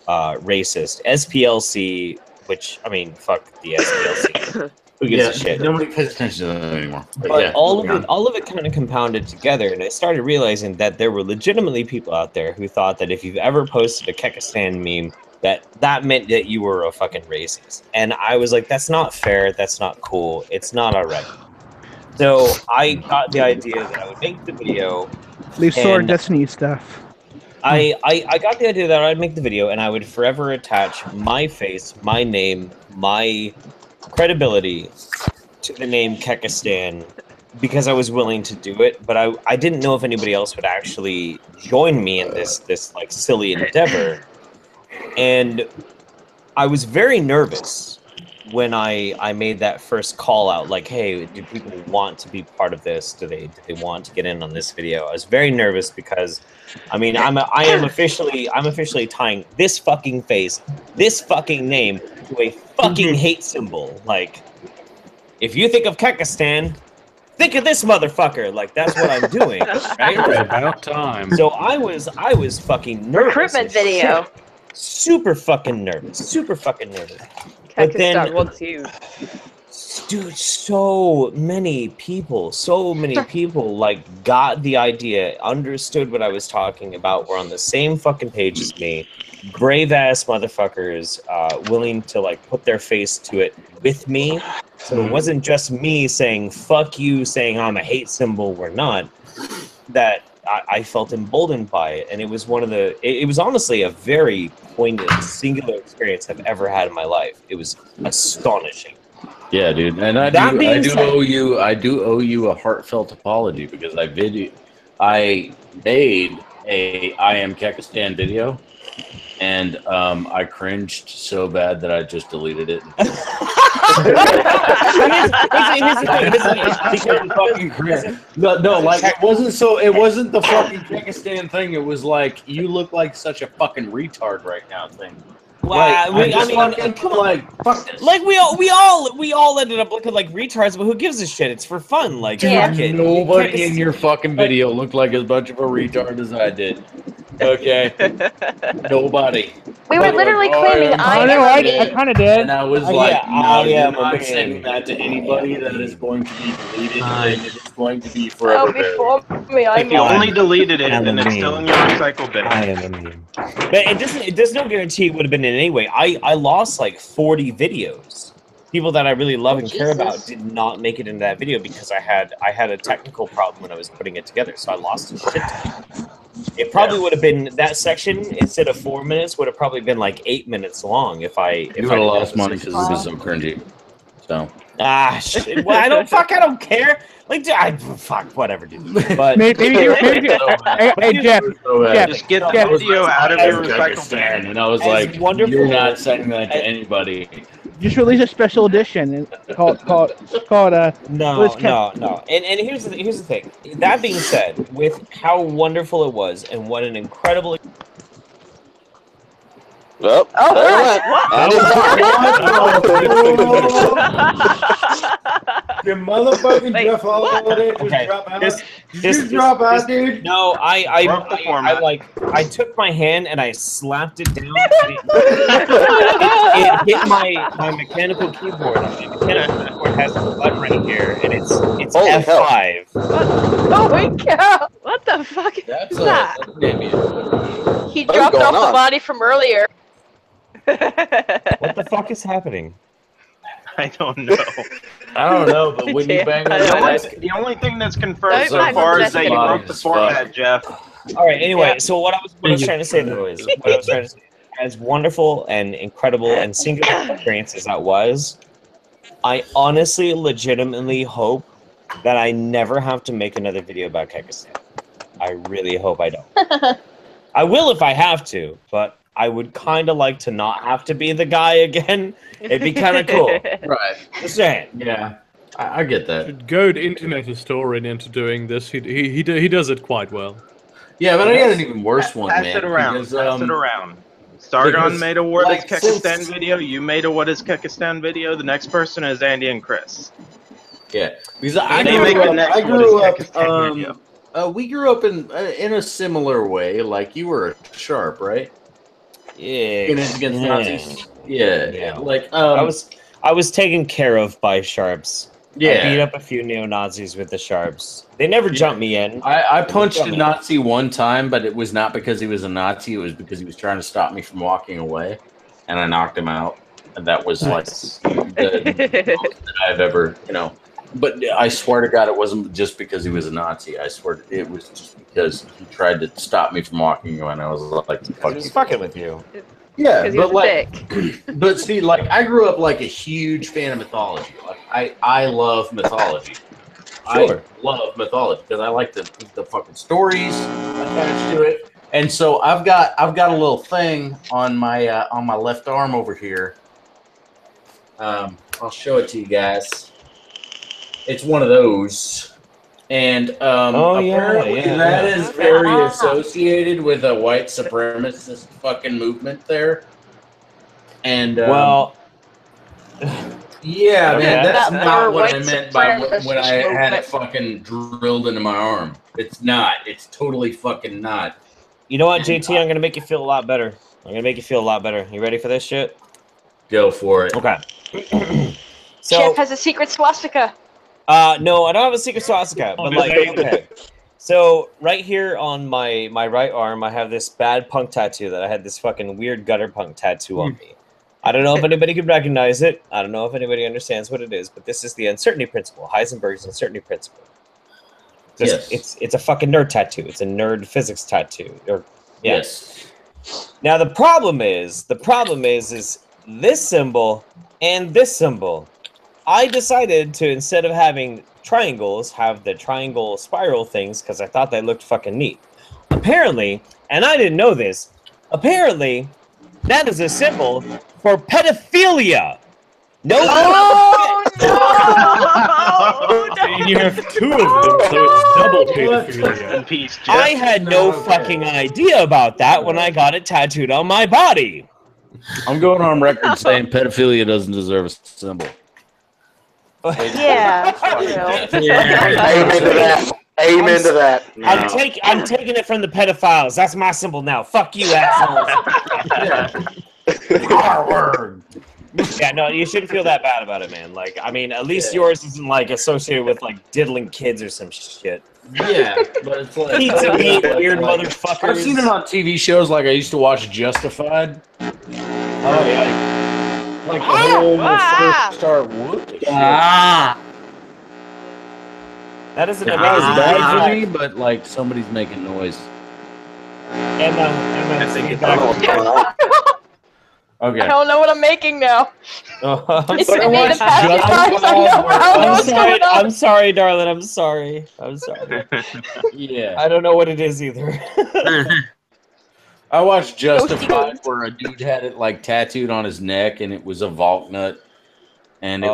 racist. SPLC, which, I mean, fuck the SPLC. Who gives a shit? Nobody pays attention to them anymore. But yeah, all of it kind of compounded together, and I started realizing that there were legitimately people out there who thought that if you've ever posted a Kekistan meme, that meant that you were a fucking racist. And I was like, that's not fair. That's not cool. It's not all right. So I got the idea that I would make the video. Leave Sword Destiny stuff. I got the idea that I'd make the video and I would forever attach my face, my name, my credibility to the name Kekistan because I was willing to do it, but I didn't know if anybody else would actually join me in this like silly endeavor. And I was very nervous when I made that first call out, like, hey, do people want to be part of this? Do they want to get in on this video? I was very nervous because, I mean, I'm officially tying this fucking face, this fucking name to a fucking hate symbol. Like, if you think of Kekistan, think of this motherfucker. Like, that's what I'm doing. Right? It was about time. So I was fucking nervous. Recruitment video. Super fucking nervous. Super fucking nervous. But then, wants you. dude, so many people like got the idea, understood what I was talking about, were on the same fucking page as me. Brave ass motherfuckers, willing to like put their face to it with me. So it wasn't just me saying fuck you, saying I'm a hate symbol, we're not. That I felt emboldened by it, and it was it was honestly a very poignant, singular experience I've ever had in my life. It was astonishing. Yeah, dude, and I do owe you a heartfelt apology because I made a I Am Kekistan video, and I cringed so bad that I just deleted it. No, like it wasn't the fucking Kekistan thing. It was like, you look like such a fucking retard right now thing. Wow, Like, we all ended up looking like retards, but who gives a shit? It's for fun. Like, fuck it. Nobody in your fucking video looked like as much of a retard as I did. Okay, nobody. We were literally claiming I kind of did. And I was like, no, you're not sending that to anybody. That is going to be deleted, and it is going to be forever. before me, I If you only deleted it, then it's still in your recycle bin. I am a meme. But there's no guarantee it would have been in any way. I lost like 40 videos. People that I really love and care about did not make it into that video because I had a technical problem when I was putting it together, so I lost a shit ton. It probably would have been, that section instead of 4 minutes would have probably been like 8 minutes long if I would have lost money because it was so cringy. So shit. Well, I don't care. Like, fuck, whatever, dude. But maybe hey Jeff, Just get the video out of your recycle bin. And I was like, you're not sending that to anybody. Just release a special edition called No. And here's the thing. That being said, with how wonderful it was and what an incredible Oh, Your motherfucking Jeff Holiday just drop out. Just drop out, dude. No, I took my hand and I slapped it down. It hit my mechanical keyboard. My mechanical keyboard has a button right here, and it's F5. Oh my god! What the fuck is That's that? He dropped off the body from earlier. What the fuck is happening? I don't know. I don't know, but when you bang on The only thing that's confirmed so bang far on is that you broke the format, Jeff. All right. Anyway, so what I was trying to say though is, as wonderful and incredible and singular experience as that was, I honestly, legitimately hope that I never have to make another video about Kekistan. I really hope I don't. I will if I have to, but I would kind of like to not have to be the guy again. It'd be kind of cool. Right. Just saying. Yeah. I get that. Should goad internet historian into doing this. He does it quite well. Yeah, but I got an even worse one, Pass man. it around. Because, Pass it around. Sargon because, made a What like, is Kekistan since- video. You made a What is Kekistan video. The next person is Andy and Chris. Yeah, because They make the next I What grew is up. Kekistan video. We grew up in a similar way. Like you were a sharp, right? Yeah. Against Nazis. Yeah. Like I was taken care of by sharps. Yeah. I beat up a few neo-Nazis with the sharps. They never jumped me in. I punched a Nazi one time, but it was not because he was a Nazi. It was because he was trying to stop me from walking away, and I knocked him out. And that was like the most that I've ever, But I swear to God, it wasn't just because he was a Nazi. I swear it was just because he tried to stop me from walking away, and I was like, "Fuck you, fucking with you." Yeah, Because he was a dick. but see, like I grew up like a huge fan of mythology. Like I love mythology. Sure. I love mythology because I like the fucking stories attached to it. And so I've got a little thing on my left arm over here. I'll show it to you guys. It's one of those. And apparently that is very associated with a white supremacist fucking movement there. And yeah, man, that's not what I meant by when I had it fucking drilled into my arm. It's not. It's totally fucking not. You know what, JT? I'm gonna make you feel a lot better. You ready for this shit? Go for it. Okay. Jeff has a secret swastika. No, I don't have a secret swastika, but like, okay. So right here on my right arm, I have this bad punk tattoo that I had this fucking weird gutter punk tattoo on me. I don't know if anybody can recognize it. I don't know if anybody understands what it is, but this is the uncertainty principle, Heisenberg's uncertainty principle. It's a fucking nerd tattoo. It's a nerd physics tattoo. Yes. Now the problem is this symbol and this symbol. I decided to, instead of having triangles, have the triangle spiral things because I thought they looked fucking neat. Apparently, and I didn't know this, apparently that is a symbol for pedophilia. No. Oh, no! And you have two of them, so it's double pedophilia. In peace, Jeff. I had no fucking idea about that when I got it tattooed on my body. I'm going on record saying pedophilia doesn't deserve a symbol. Yeah. Amen to that. Amen to that. I'm taking it from the pedophiles. That's my symbol now. Fuck you, assholes. Our word. Yeah, no, you shouldn't feel that bad about it, man. Like, I mean, at least yours isn't like associated with like diddling kids or some shit. Yeah, but it's like Pizza meat, weird motherfuckers. I've seen it on TV shows. Like I used to watch Justified. Oh yeah. Like the whole first start whoop. That is an It's amazing bad for me, but like somebody's making noise. Emma, think it's Okay. I don't know what I'm making now. I'm It's sorry. been made of pacifiers. I know what's going on. I'm sorry, darling. I'm sorry. Yeah. I don't know what it is either. I watched Justified where a dude had it like tattooed on his neck, and it was a vault nut, and it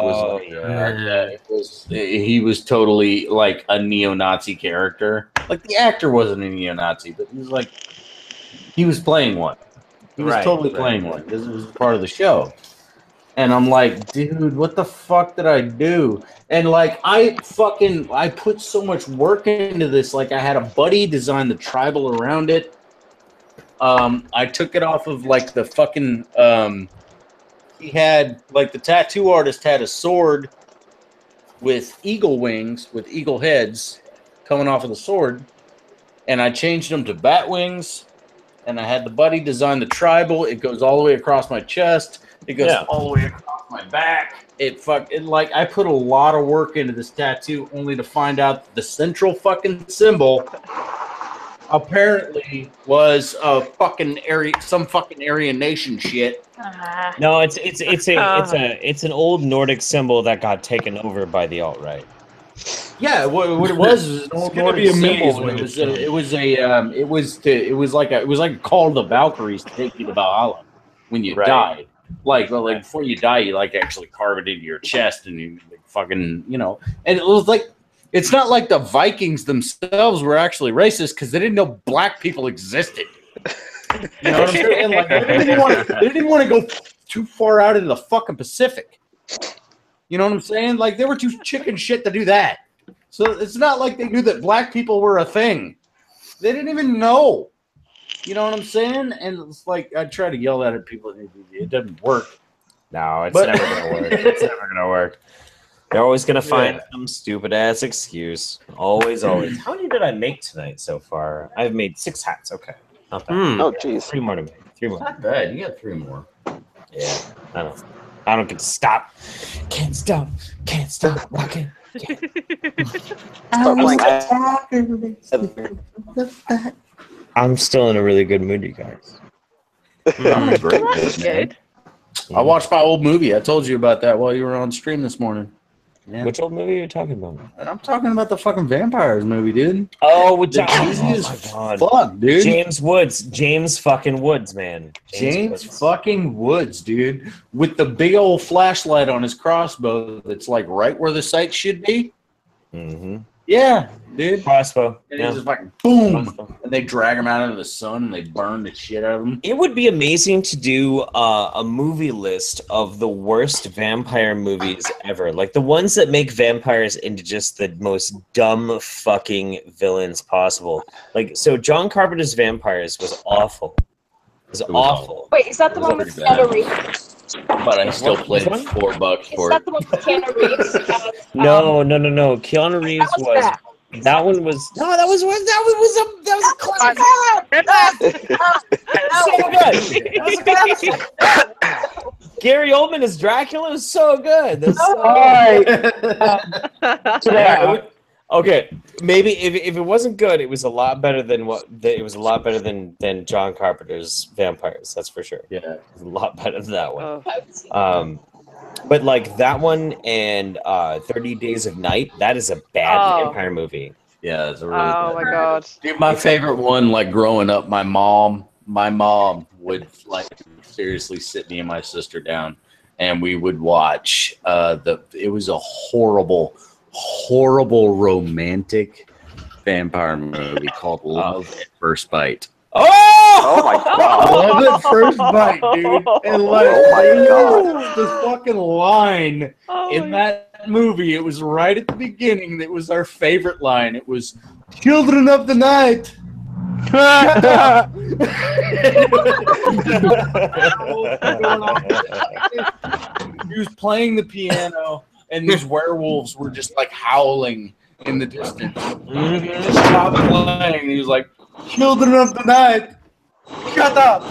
was he was totally like a neo-Nazi character. Like the actor wasn't a neo-Nazi, but he was playing one. He was totally playing one because it was part of the show. And I'm like, dude, what the fuck did I do? And like, I put so much work into this. Like, I had a buddy design the tribal around it. I took it off of like the fucking, he had like the tattoo artist had a sword with eagle wings, with eagle heads coming off of the sword. And I changed them to bat wings. And I had the buddy design the tribal. It goes all the way across my chest. It goes all the way across my back. Like I put a lot of work into this tattoo only to find out the central fucking symbol apparently was a fucking some fucking Aryan nation shit. No, it's an old Nordic symbol that got taken over by the alt-right. Yeah, what it was an old Nordic symbol. It was like a call to the Valkyries to take you to Valhalla when you died. Like before you die, you like actually carve it into your chest, and you like, fucking, you know. And it was like, it's not like the Vikings themselves were actually racist because they didn't know black people existed. You know what I'm saying? Like they didn't want to go too far out into the fucking Pacific. You know what I'm saying? Like they were too chicken shit to do that. So it's not like they knew that black people were a thing. They didn't even know. You know what I'm saying? And it's like I try to yell that at people. It doesn't work. No, it's never gonna work. It's never gonna work. They're always gonna find some stupid ass excuse. Always, always. How many did I make tonight so far? I've made 6 hats. Okay, not bad. Oh, jeez. 3 more to make. 3 more. Not bad. You got 3 more. Yeah, I don't get to stop. Can't stop. Can't stop rocking. Start playing. I'm still in a really good mood, you guys. I'm in a great mood, That's man. good. I watched my old movie. I told you about that while you were on stream this morning. Yeah. Which old movie are you talking about? I'm talking about the fucking vampires movie, dude. Oh, with The James. cheesy Oh as my god, fuck, dude. James Woods. James fucking Woods, man. James Woods. fucking Woods, dude, with the big old flashlight on his crossbow that's like right where the sight should be. Mm-hmm. Yeah, dude. Crossbow. And Yeah. it's just like boom, Crossbow. and they drag him out into the sun and they burn the shit out of him. It would be amazing to do a movie list of the worst vampire movies ever. Like the ones that make vampires into just the most dumb fucking villains possible. Like, so John Carpenter's Vampires was awful. It was awful. Wait, is that the one with pretty bad. Keanu Reeves? But I still played Which one? $4 Is for that it. the one with Keanu Reeves? No. Keanu Reeves was was. bad. That one was. No, that was a classic. So good. That was a classic. Gary Oldman as Dracula was so good. That's so yeah. Okay, maybe if it wasn't good, it was a lot better than than John Carpenter's Vampires. That's for sure. Yeah, it was a lot better than that one. Oh. But like that one and 30 Days of Night, that is a bad vampire movie. Yeah, it's a really Oh bad my god. Dude, my favorite one, like growing up, my mom would like seriously sit me and my sister down, and we would watch it was a horrible romantic vampire movie called Love at First Bite. Oh my god. Love at First Bite, dude. And like, Oh my god. the fucking line Oh in that movie, it was right at the beginning. That was our favorite line. It was "Children of the Night." He was playing the piano, and these werewolves were just like howling in the distance. He just stopped playing. And he was like, "Children of the Night, shut up."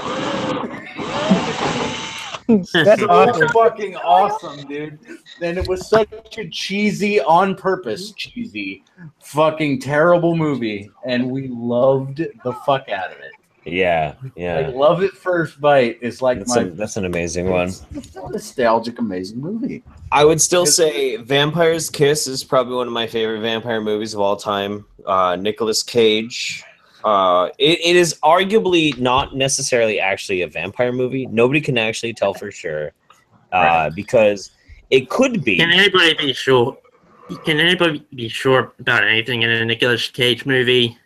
That's so fucking awesome, dude. And it was such a cheesy, on purpose cheesy, fucking terrible movie, and we loved the fuck out of it. Yeah. Like, Love at First Bite is like That's an amazing one. It's a nostalgic, amazing movie. I would still say Vampire's Kiss is probably one of my favorite vampire movies of all time. Nicolas Cage. It is arguably not necessarily actually a vampire movie. Nobody can actually tell for sure because it could be. Can anybody be sure? Can anybody be sure about anything in a Nicolas Cage movie?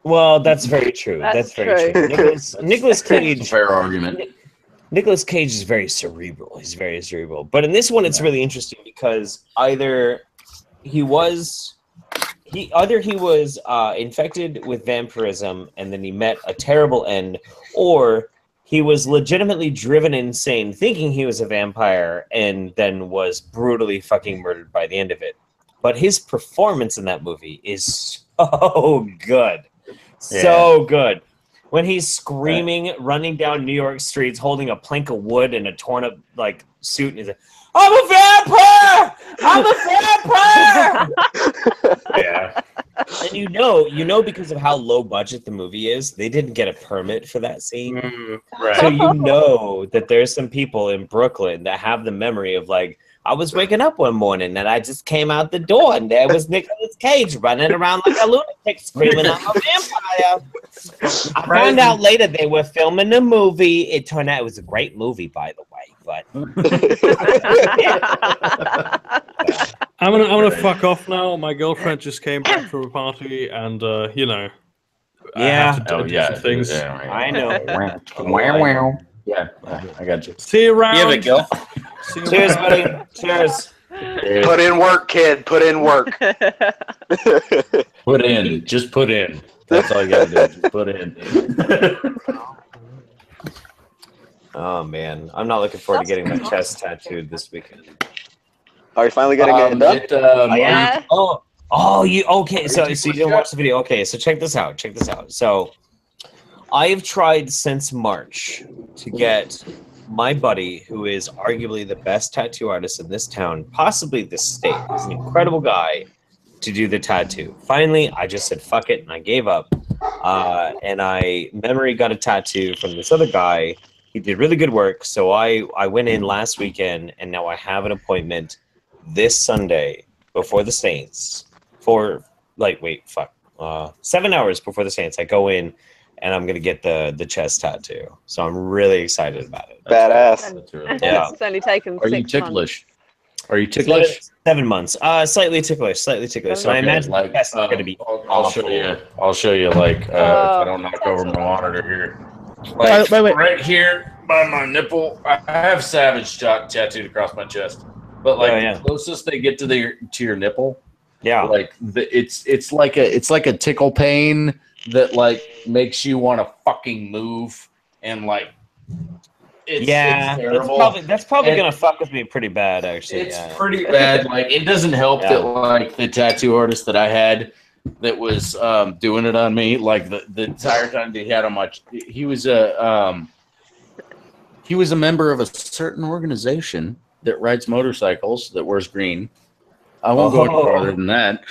Well, that's very true. That's very true. Nicolas Cage. Fair argument. Nicolas Cage is very cerebral. He's very cerebral. But in this one, it's really interesting because either he was infected with vampirism and then he met a terrible end, or he was legitimately driven insane thinking he was a vampire and then was brutally fucking murdered by the end of it. But his performance in that movie is so good. So good. When he's screaming, running down New York streets, holding a plank of wood and a torn up like suit, and he's like, "I'm a vampire! I'm a vampire!" Yeah. And you know because of how low budget the movie is, they didn't get a permit for that scene. Right. So you know that there's some people in Brooklyn that have the memory of like, I was waking up one morning and I just came out the door and there was Nicolas Cage running around like a lunatic screaming, "I'm a vampire." I found out later they were filming a movie. It turned out it was a great movie, by the way. but I'm gonna fuck off now. My girlfriend just came back from a party, and you know, I have to do some things. I know. Wow. Yeah, I got you. See you around. You have it, Gil. See you Cheers, around. buddy. Cheers. Put in work, kid. Put in work. Put in. Just put in. That's all you gotta do. Just put in. Oh man, I'm not looking forward to getting my chest tattooed this weekend. Are you finally getting it done? Yeah. You okay? So you didn't watch the video? Okay, so check this out. Check this out. So I have tried since March to get my buddy, who is arguably the best tattoo artist in this town, possibly this state. He's an incredible guy, to do the tattoo. Finally, I just said fuck it and I gave up. And I got a tattoo from this other guy. He did really good work, so I went in last weekend, and now I have an appointment this Sunday before the Saints. 7 hours before the Saints, I go in, and I'm gonna get the chest tattoo. So I'm really excited about it. Badass. Yeah. It's only taken Are 6 you ticklish? months. Are you ticklish? 7 months. Slightly ticklish. So I imagine the test is gonna be. I'll show you. I'll show you. Like, if I don't knock over my monitor here. Wait. Right here by my nipple, I have Savage tattooed across my chest. But the closest they get to your nipple, it's like a tickle pain that makes you want to fucking move and it's terrible. That's probably gonna fuck with me pretty bad, actually. It's pretty bad. It doesn't help that the tattoo artist that I had that was doing it on me, the entire time that he had on my, he was a member of a certain organization that rides motorcycles that wears green. I won't go any farther than that.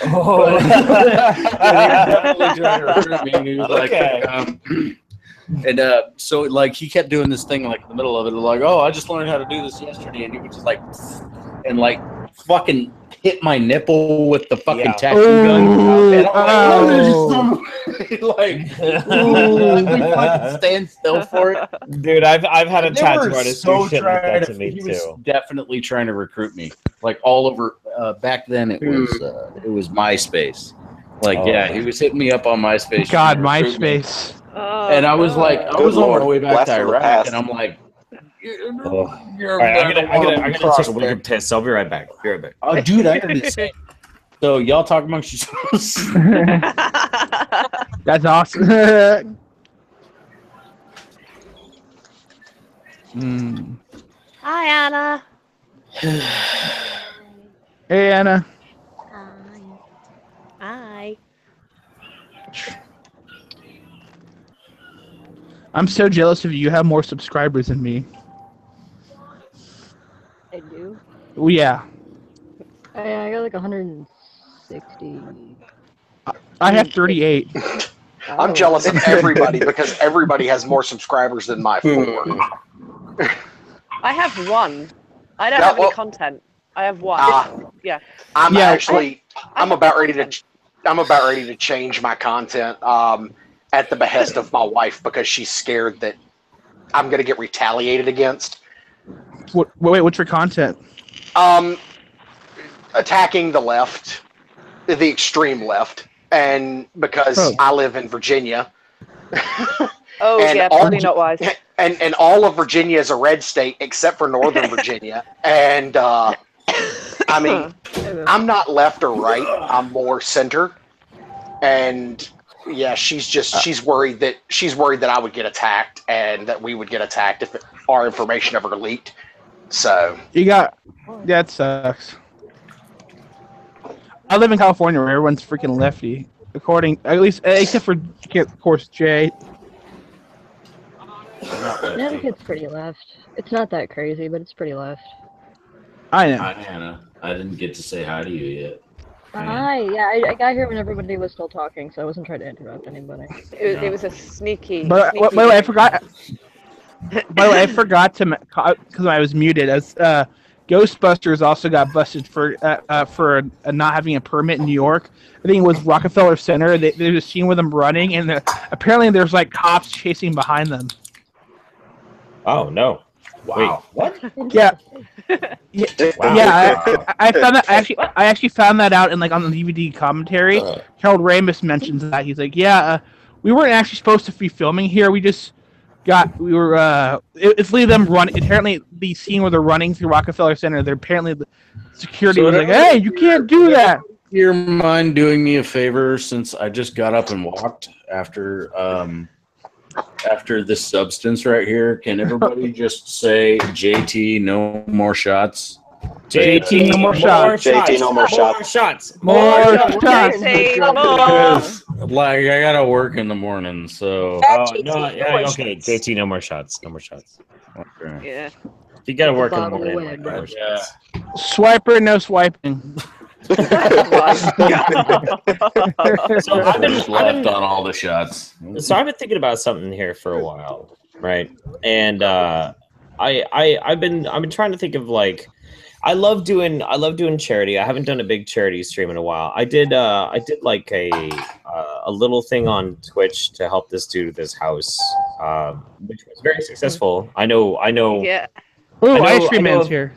So he kept doing this thing in the middle of it, I just learned how to do this yesterday, and he would just fucking hit my nipple with the fucking tattoo gun. And I'm fucking stand still for it. Dude, I've had a tattoo artist do shit like that to me he too. was definitely trying to recruit me, all over. Back then, it was MySpace. He was hitting me up on MySpace. God, MySpace. And I was on my way back to Iraq, and I'm like, all right, I gotta take a wicked piss. I'll be right back. Oh, dude, I heard it say. So y'all talk amongst yourselves. That's awesome. Hi, Anna. Hey, Anna. Hi. I'm so jealous of you. You have more subscribers than me. I do. Oh, yeah. I got 160. I have 38. I'm jealous of everybody because everybody has more subscribers than my 4. I have 1. I don't have any content. I have 1. Yeah. I'm about ready to change my content at the behest of my wife because she's scared that I'm going to get retaliated against. What's your content? Attacking the left, the extreme left, and because I live in Virginia. Probably not wise. And all of Virginia is a red state except for Northern Virginia. And I'm not left or right. I'm more center. And yeah, she's worried that I would get attacked and that we would get attacked if our information ever leaked. So that sucks. I live in California where everyone's freaking lefty, except for of course Jay. Connecticut's pretty left. It's not that crazy, but it's pretty left. I know. Hi, Hannah. I didn't get to say hi to you yet. Hi. Yeah, I got here when everybody was still talking, so I wasn't trying to interrupt anybody. It was a sneaky. But wait, I forgot. By the way, I forgot to because I was muted. As Ghostbusters also got busted for not having a permit in New York. I think it was Rockefeller Center. There's a scene with them running, and apparently there's cops chasing behind them. Oh no! Wow. What? Yeah. Wow. Yeah, I found that. I actually found that out in like on the DVD commentary. Harold Ramis mentions that he's like, yeah, we weren't actually supposed to be filming here. It's literally them running. Apparently, the scene where they're running through Rockefeller Center, they're apparently the security was like, hey, you can't do that. You mind doing me a favor since I just got up and walked after this substance right here? Can everybody just say JT no more shots? JT no more shots. JT no more shots. More shots. Like I gotta work in the morning, so. Oh no! Yeah, okay. JT no more shots. No more shots. Okay. Yeah. You gotta work in the morning. Yeah. Swiper, no swiping. So I've been left on all the shots. So I've been thinking about something here for a while, right? And I've been trying to think of like, I love doing charity. I haven't done a big charity stream in a while. I did like a little thing on Twitch to help this dude with his house, which was very successful. I know. Yeah. Ooh, Ice Cream Man's here.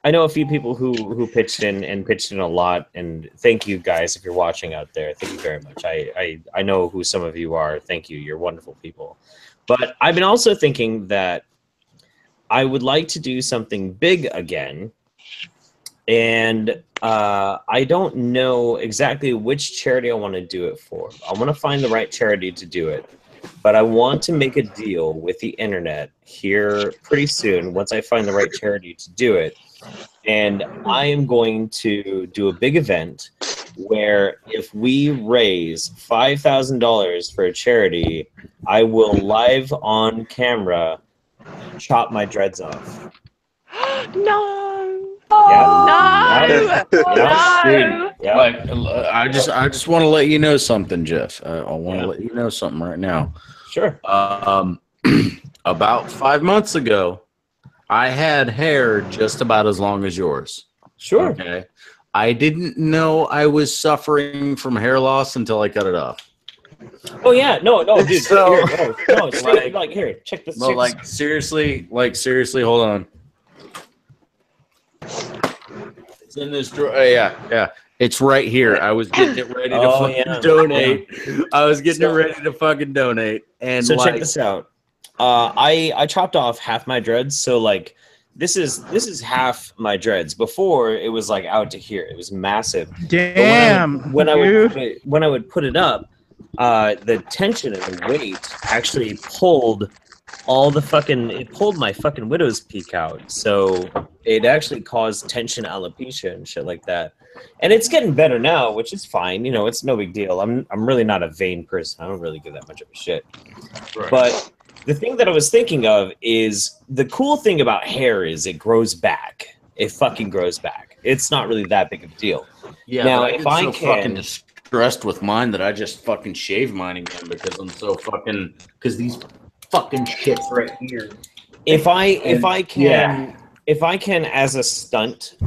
I know a few people who pitched in a lot, and thank you guys if you're watching out there. Thank you very much. I know who some of you are. Thank you. You're wonderful people. But I've been also thinking that I would like to do something big again, and I don't know exactly which charity I want to do it for. I want to find the right charity to do it. But I want to make a deal with the internet here pretty soon once I find the right charity to do it. And I am going to do a big event where if we raise $5,000 for a charity, I will live on camera chop my dreads off. No. Yeah. No. Yeah. Like, I just want to let you know something, Jeff. I want to let you know something right now. Sure. About 5 months ago, I had hair just about as long as yours. Sure. Okay. I didn't know I was suffering from hair loss until I cut it off. Oh yeah, no, dude. So, it's like here, check this. No, like seriously, hold on. It's in this drawer. Yeah. It's right here. I was getting it ready to fucking donate. I was getting it ready to fucking donate. And so check this out. I chopped off half my dreads, so like this is half my dreads. Before it was like out to here. It was massive. Damn. When I would put it up, the tension and the weight actually pulled pulled my fucking widow's peak out. So it actually caused tension alopecia and shit like that. And it's getting better now, which is fine. You know, it's no big deal. I'm really not a vain person. I don't really give that much of a shit. Right. But the thing that I was thinking of is the cool thing about hair is it grows back. It fucking grows back. It's not really that big of a deal. Yeah, now, if I get fucking distressed with mine that I just fucking shave mine again because I'm so fucking these fucking shits right here. If I can as a stunt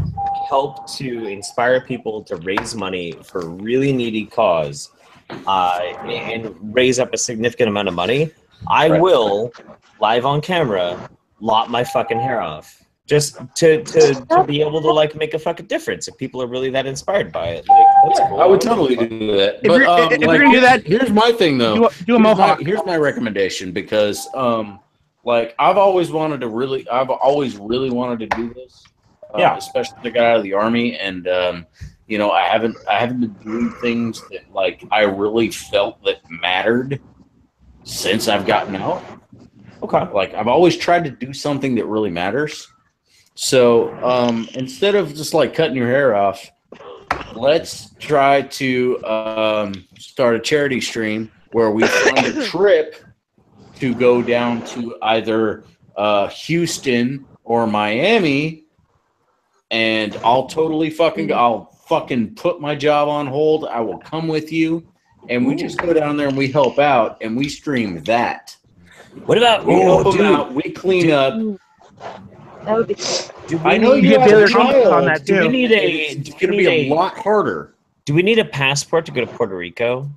help to inspire people to raise money for a really needy cause, and raise up a significant amount of money, I will live on camera lop my fucking hair off. Just to be able to like make a fucking difference if people are really that inspired by it. Like, that's cool. I would totally do that. If you're gonna do that, here's my thing though. Do a mohawk. Here's my recommendation because like I've always really wanted to do this. Especially to get out of the army, and you know, I haven't been doing things that like I really felt that mattered since I've gotten out. Okay. Like I've always tried to do something that really matters. So instead of just like cutting your hair off, let's try to start a charity stream where we fund a trip to go down to either Houston or Miami, and I'll fucking put my job on hold. I will come with you, and we just go down there and we help out and we stream that. What about we clean up? That would be. I know you have a child. On that too. Do we need it's going to be a lot harder. Do we need a passport to go to Puerto Rico?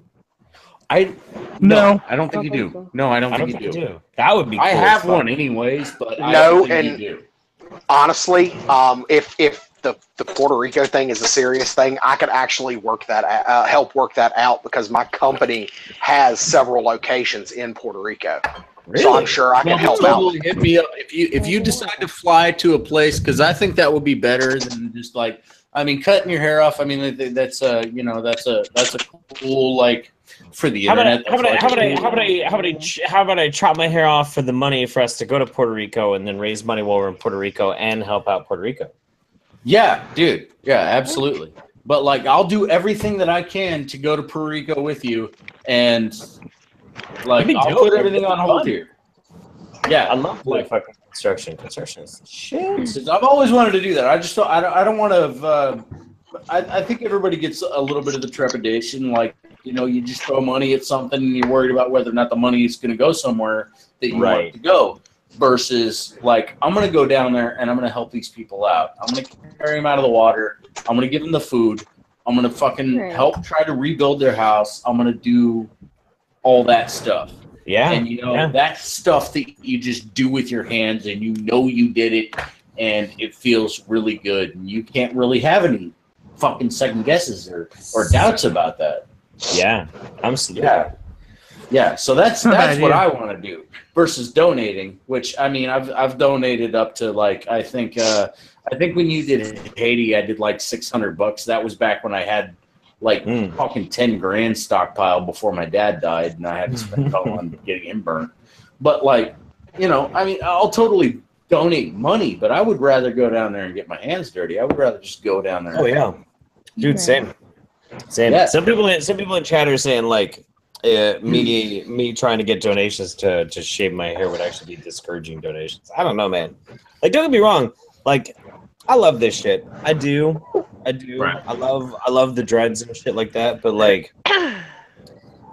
No, I don't think you do. No, I don't think you do. That would be. I cool have as fuck. one anyways, but I No, don't think and you do. honestly, if the Puerto Rico thing is a serious thing, I could actually help work that out because my company has several locations in Puerto Rico. Really? So I'm sure I can help out. Totally hit me up if you decide to fly to a place, because I think that would be better than just like, I mean, cutting your hair off. I mean, that's a cool, like, for the internet. How about I chop my hair off for the money for us to go to Puerto Rico and then raise money while we're in Puerto Rico and help out Puerto Rico? Yeah, dude. Yeah, absolutely. But like, I'll do everything that I can to go to Puerto Rico with you, and like, I'll put everything on hold here. Yeah, I love like fucking construction. Construction is shit. I've always wanted to do that. I just don't. I don't want to. I think everybody gets a little bit of the trepidation, like, you know, you just throw money at something and you're worried about whether or not the money is going to go somewhere that you want it to go. Versus, like, I'm going to go down there and I'm going to help these people out. I'm going to carry them out of the water. I'm going to give them the food. I'm going to fucking help try to rebuild their house. I'm going to do all that stuff. Yeah. And, you know, that stuff that you just do with your hands and you know you did it and it feels really good. And you can't really have any fucking second guesses or doubts about that. Yeah. Absolutely. Yeah, so that's what I want to do versus donating, which, I mean, I've donated up to, like, I think when you did Haiti, I did like $600. That was back when I had like fucking 10 grand stockpile before my dad died, and I had to spend it all on getting him burnt. But, like, you know, I mean, I'll totally donate money, but I would rather go down there and get my hands dirty. I would rather just go down there. Oh yeah, dude, same. Yeah. Some people in chat are saying, like, me trying to get donations to shave my hair would actually be discouraging donations. I don't know, man. Like, don't get me wrong. Like, I love this shit. I do. Right. I love the dreads and shit like that. But, like, I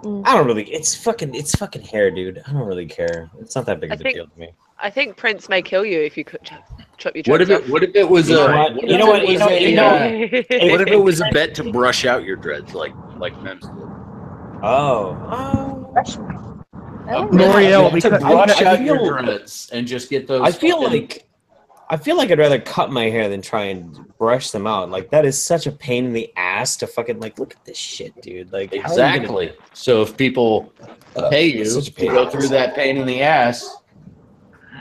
don't really. It's fucking hair, dude. I don't really care. It's not that big of a deal to me. I think Prince may kill you if you could chop your dreads off. What if it was What if it was a bet to brush out your dreads like Mems did? L'Oreal, to brush out your dreads and just get those. I feel like I'd rather cut my hair than try and brush them out. Like, that is such a pain in the ass to fucking, like, look at this shit, dude. Like, exactly. So if people pay you to go through that pain in the ass,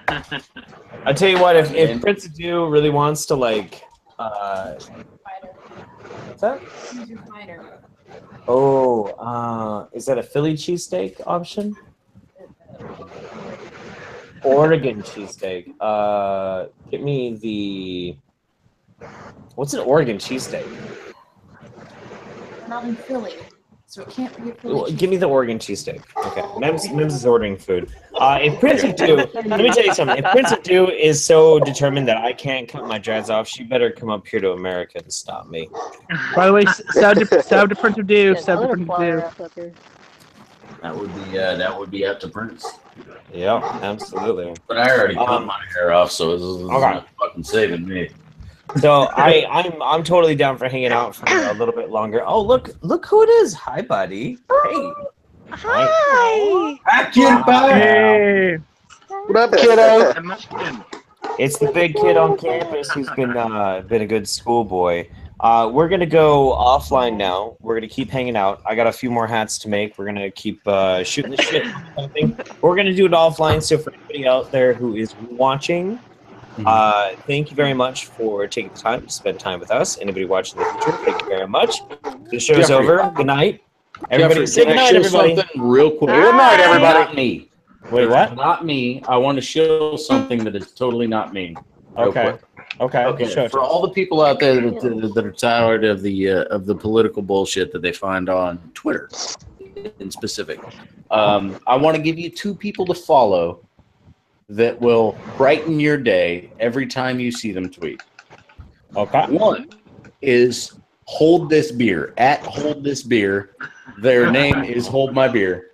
I tell you what, if Prince Adu really wants to, like, what's that? Oh, is that a Philly cheesesteak option? Oregon cheesesteak. Get me the. What's an Oregon cheesesteak? We're not in Philly, so it can't be a Philly. Give me the Oregon cheesesteak. Okay, Mims is ordering food. If Prince Adu, let me tell you something. If Prince Adu is so determined that I can't cut my dreads off, she better come up here to America and stop me. By the way, stab to Prince Adu. Stab to Prince Adu. that would be up to Prince. Yeah, absolutely. But I already cut my hair off, so this is not fucking saving me. So I'm totally down for hanging out for a little bit longer. Oh, look who it is! Hi, buddy. Hey. Hi. Hi, kid. Hey. What up, kiddo? It's the big kid on campus who's been a good schoolboy. We're gonna go offline now. We're gonna keep hanging out. I got a few more hats to make. We're gonna keep shooting the shit. We're gonna do it offline. So for anybody out there who is watching, thank you very much for taking the time to spend time with us. Anybody watching the future, thank you very much. The show's over. Good night. Everybody, say good night, everybody. Something real quick. Good night, everybody. Not me. Wait, what? Not me. I want to show something that is totally not me. Okay. Okay. Sure. For all the people out there that are tired of the political bullshit that they find on Twitter, in specific, I want to give you 2 people to follow that will brighten your day every time you see them tweet. Okay. One is Hold This Beer, at Hold This Beer. Their name is Hold My Beer.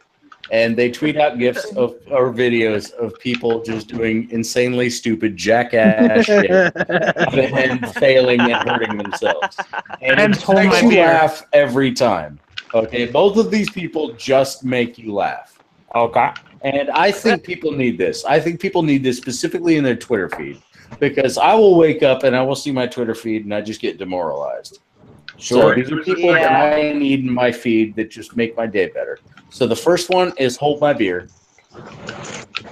And they tweet out GIFs or videos of people just doing insanely stupid jackass shit and failing and hurting themselves. And it makes you laugh every time. Okay, both of these people just make you laugh. Okay. And I think people need this. I think people need this specifically in their Twitter feed because I will wake up and I will see my Twitter feed and I just get demoralized. So these are people that I need in my feed that just make my day better. So the first one is Hold My Beer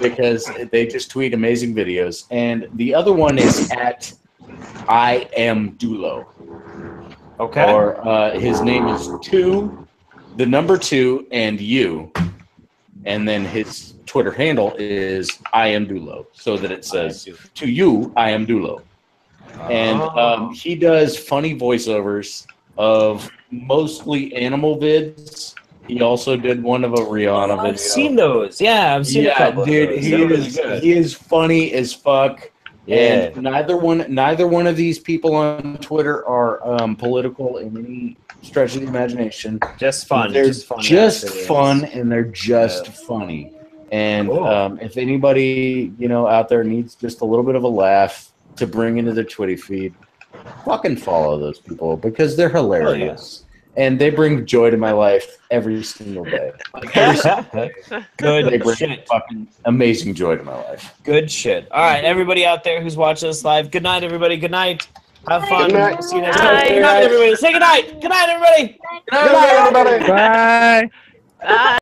because they just tweet amazing videos. And the other one is at I Am Dulo. Okay. Or his name is 2, the number 2, and you. And then his Twitter handle is I Am Dulo. So that it says, to you, I am Dulo. And he does funny voiceovers of mostly animal vids. He also did one of a Rihanna video. I've seen those. Yeah, I've seen a couple dude, of those. he They're is really good. he is funny as fuck. Yeah. And neither one of these people on Twitter are political in any stretch of the imagination. Just fun. They're Just fun, and they're just funny. And Cool. if anybody out there needs just a little bit of a laugh to bring into their Twitter feed, fucking follow those people because they're hilarious. And they bring joy to my life every single day. Like, every single day. They Good bring shit. fucking amazing joy to my life. Good shit. All right, everybody out there who's watching us live, good night, everybody. Good night. Have fun. Good night. See you next Good time. night. Good night, everybody. Say good night. Good night, everybody. Good night, everybody. Bye. Bye.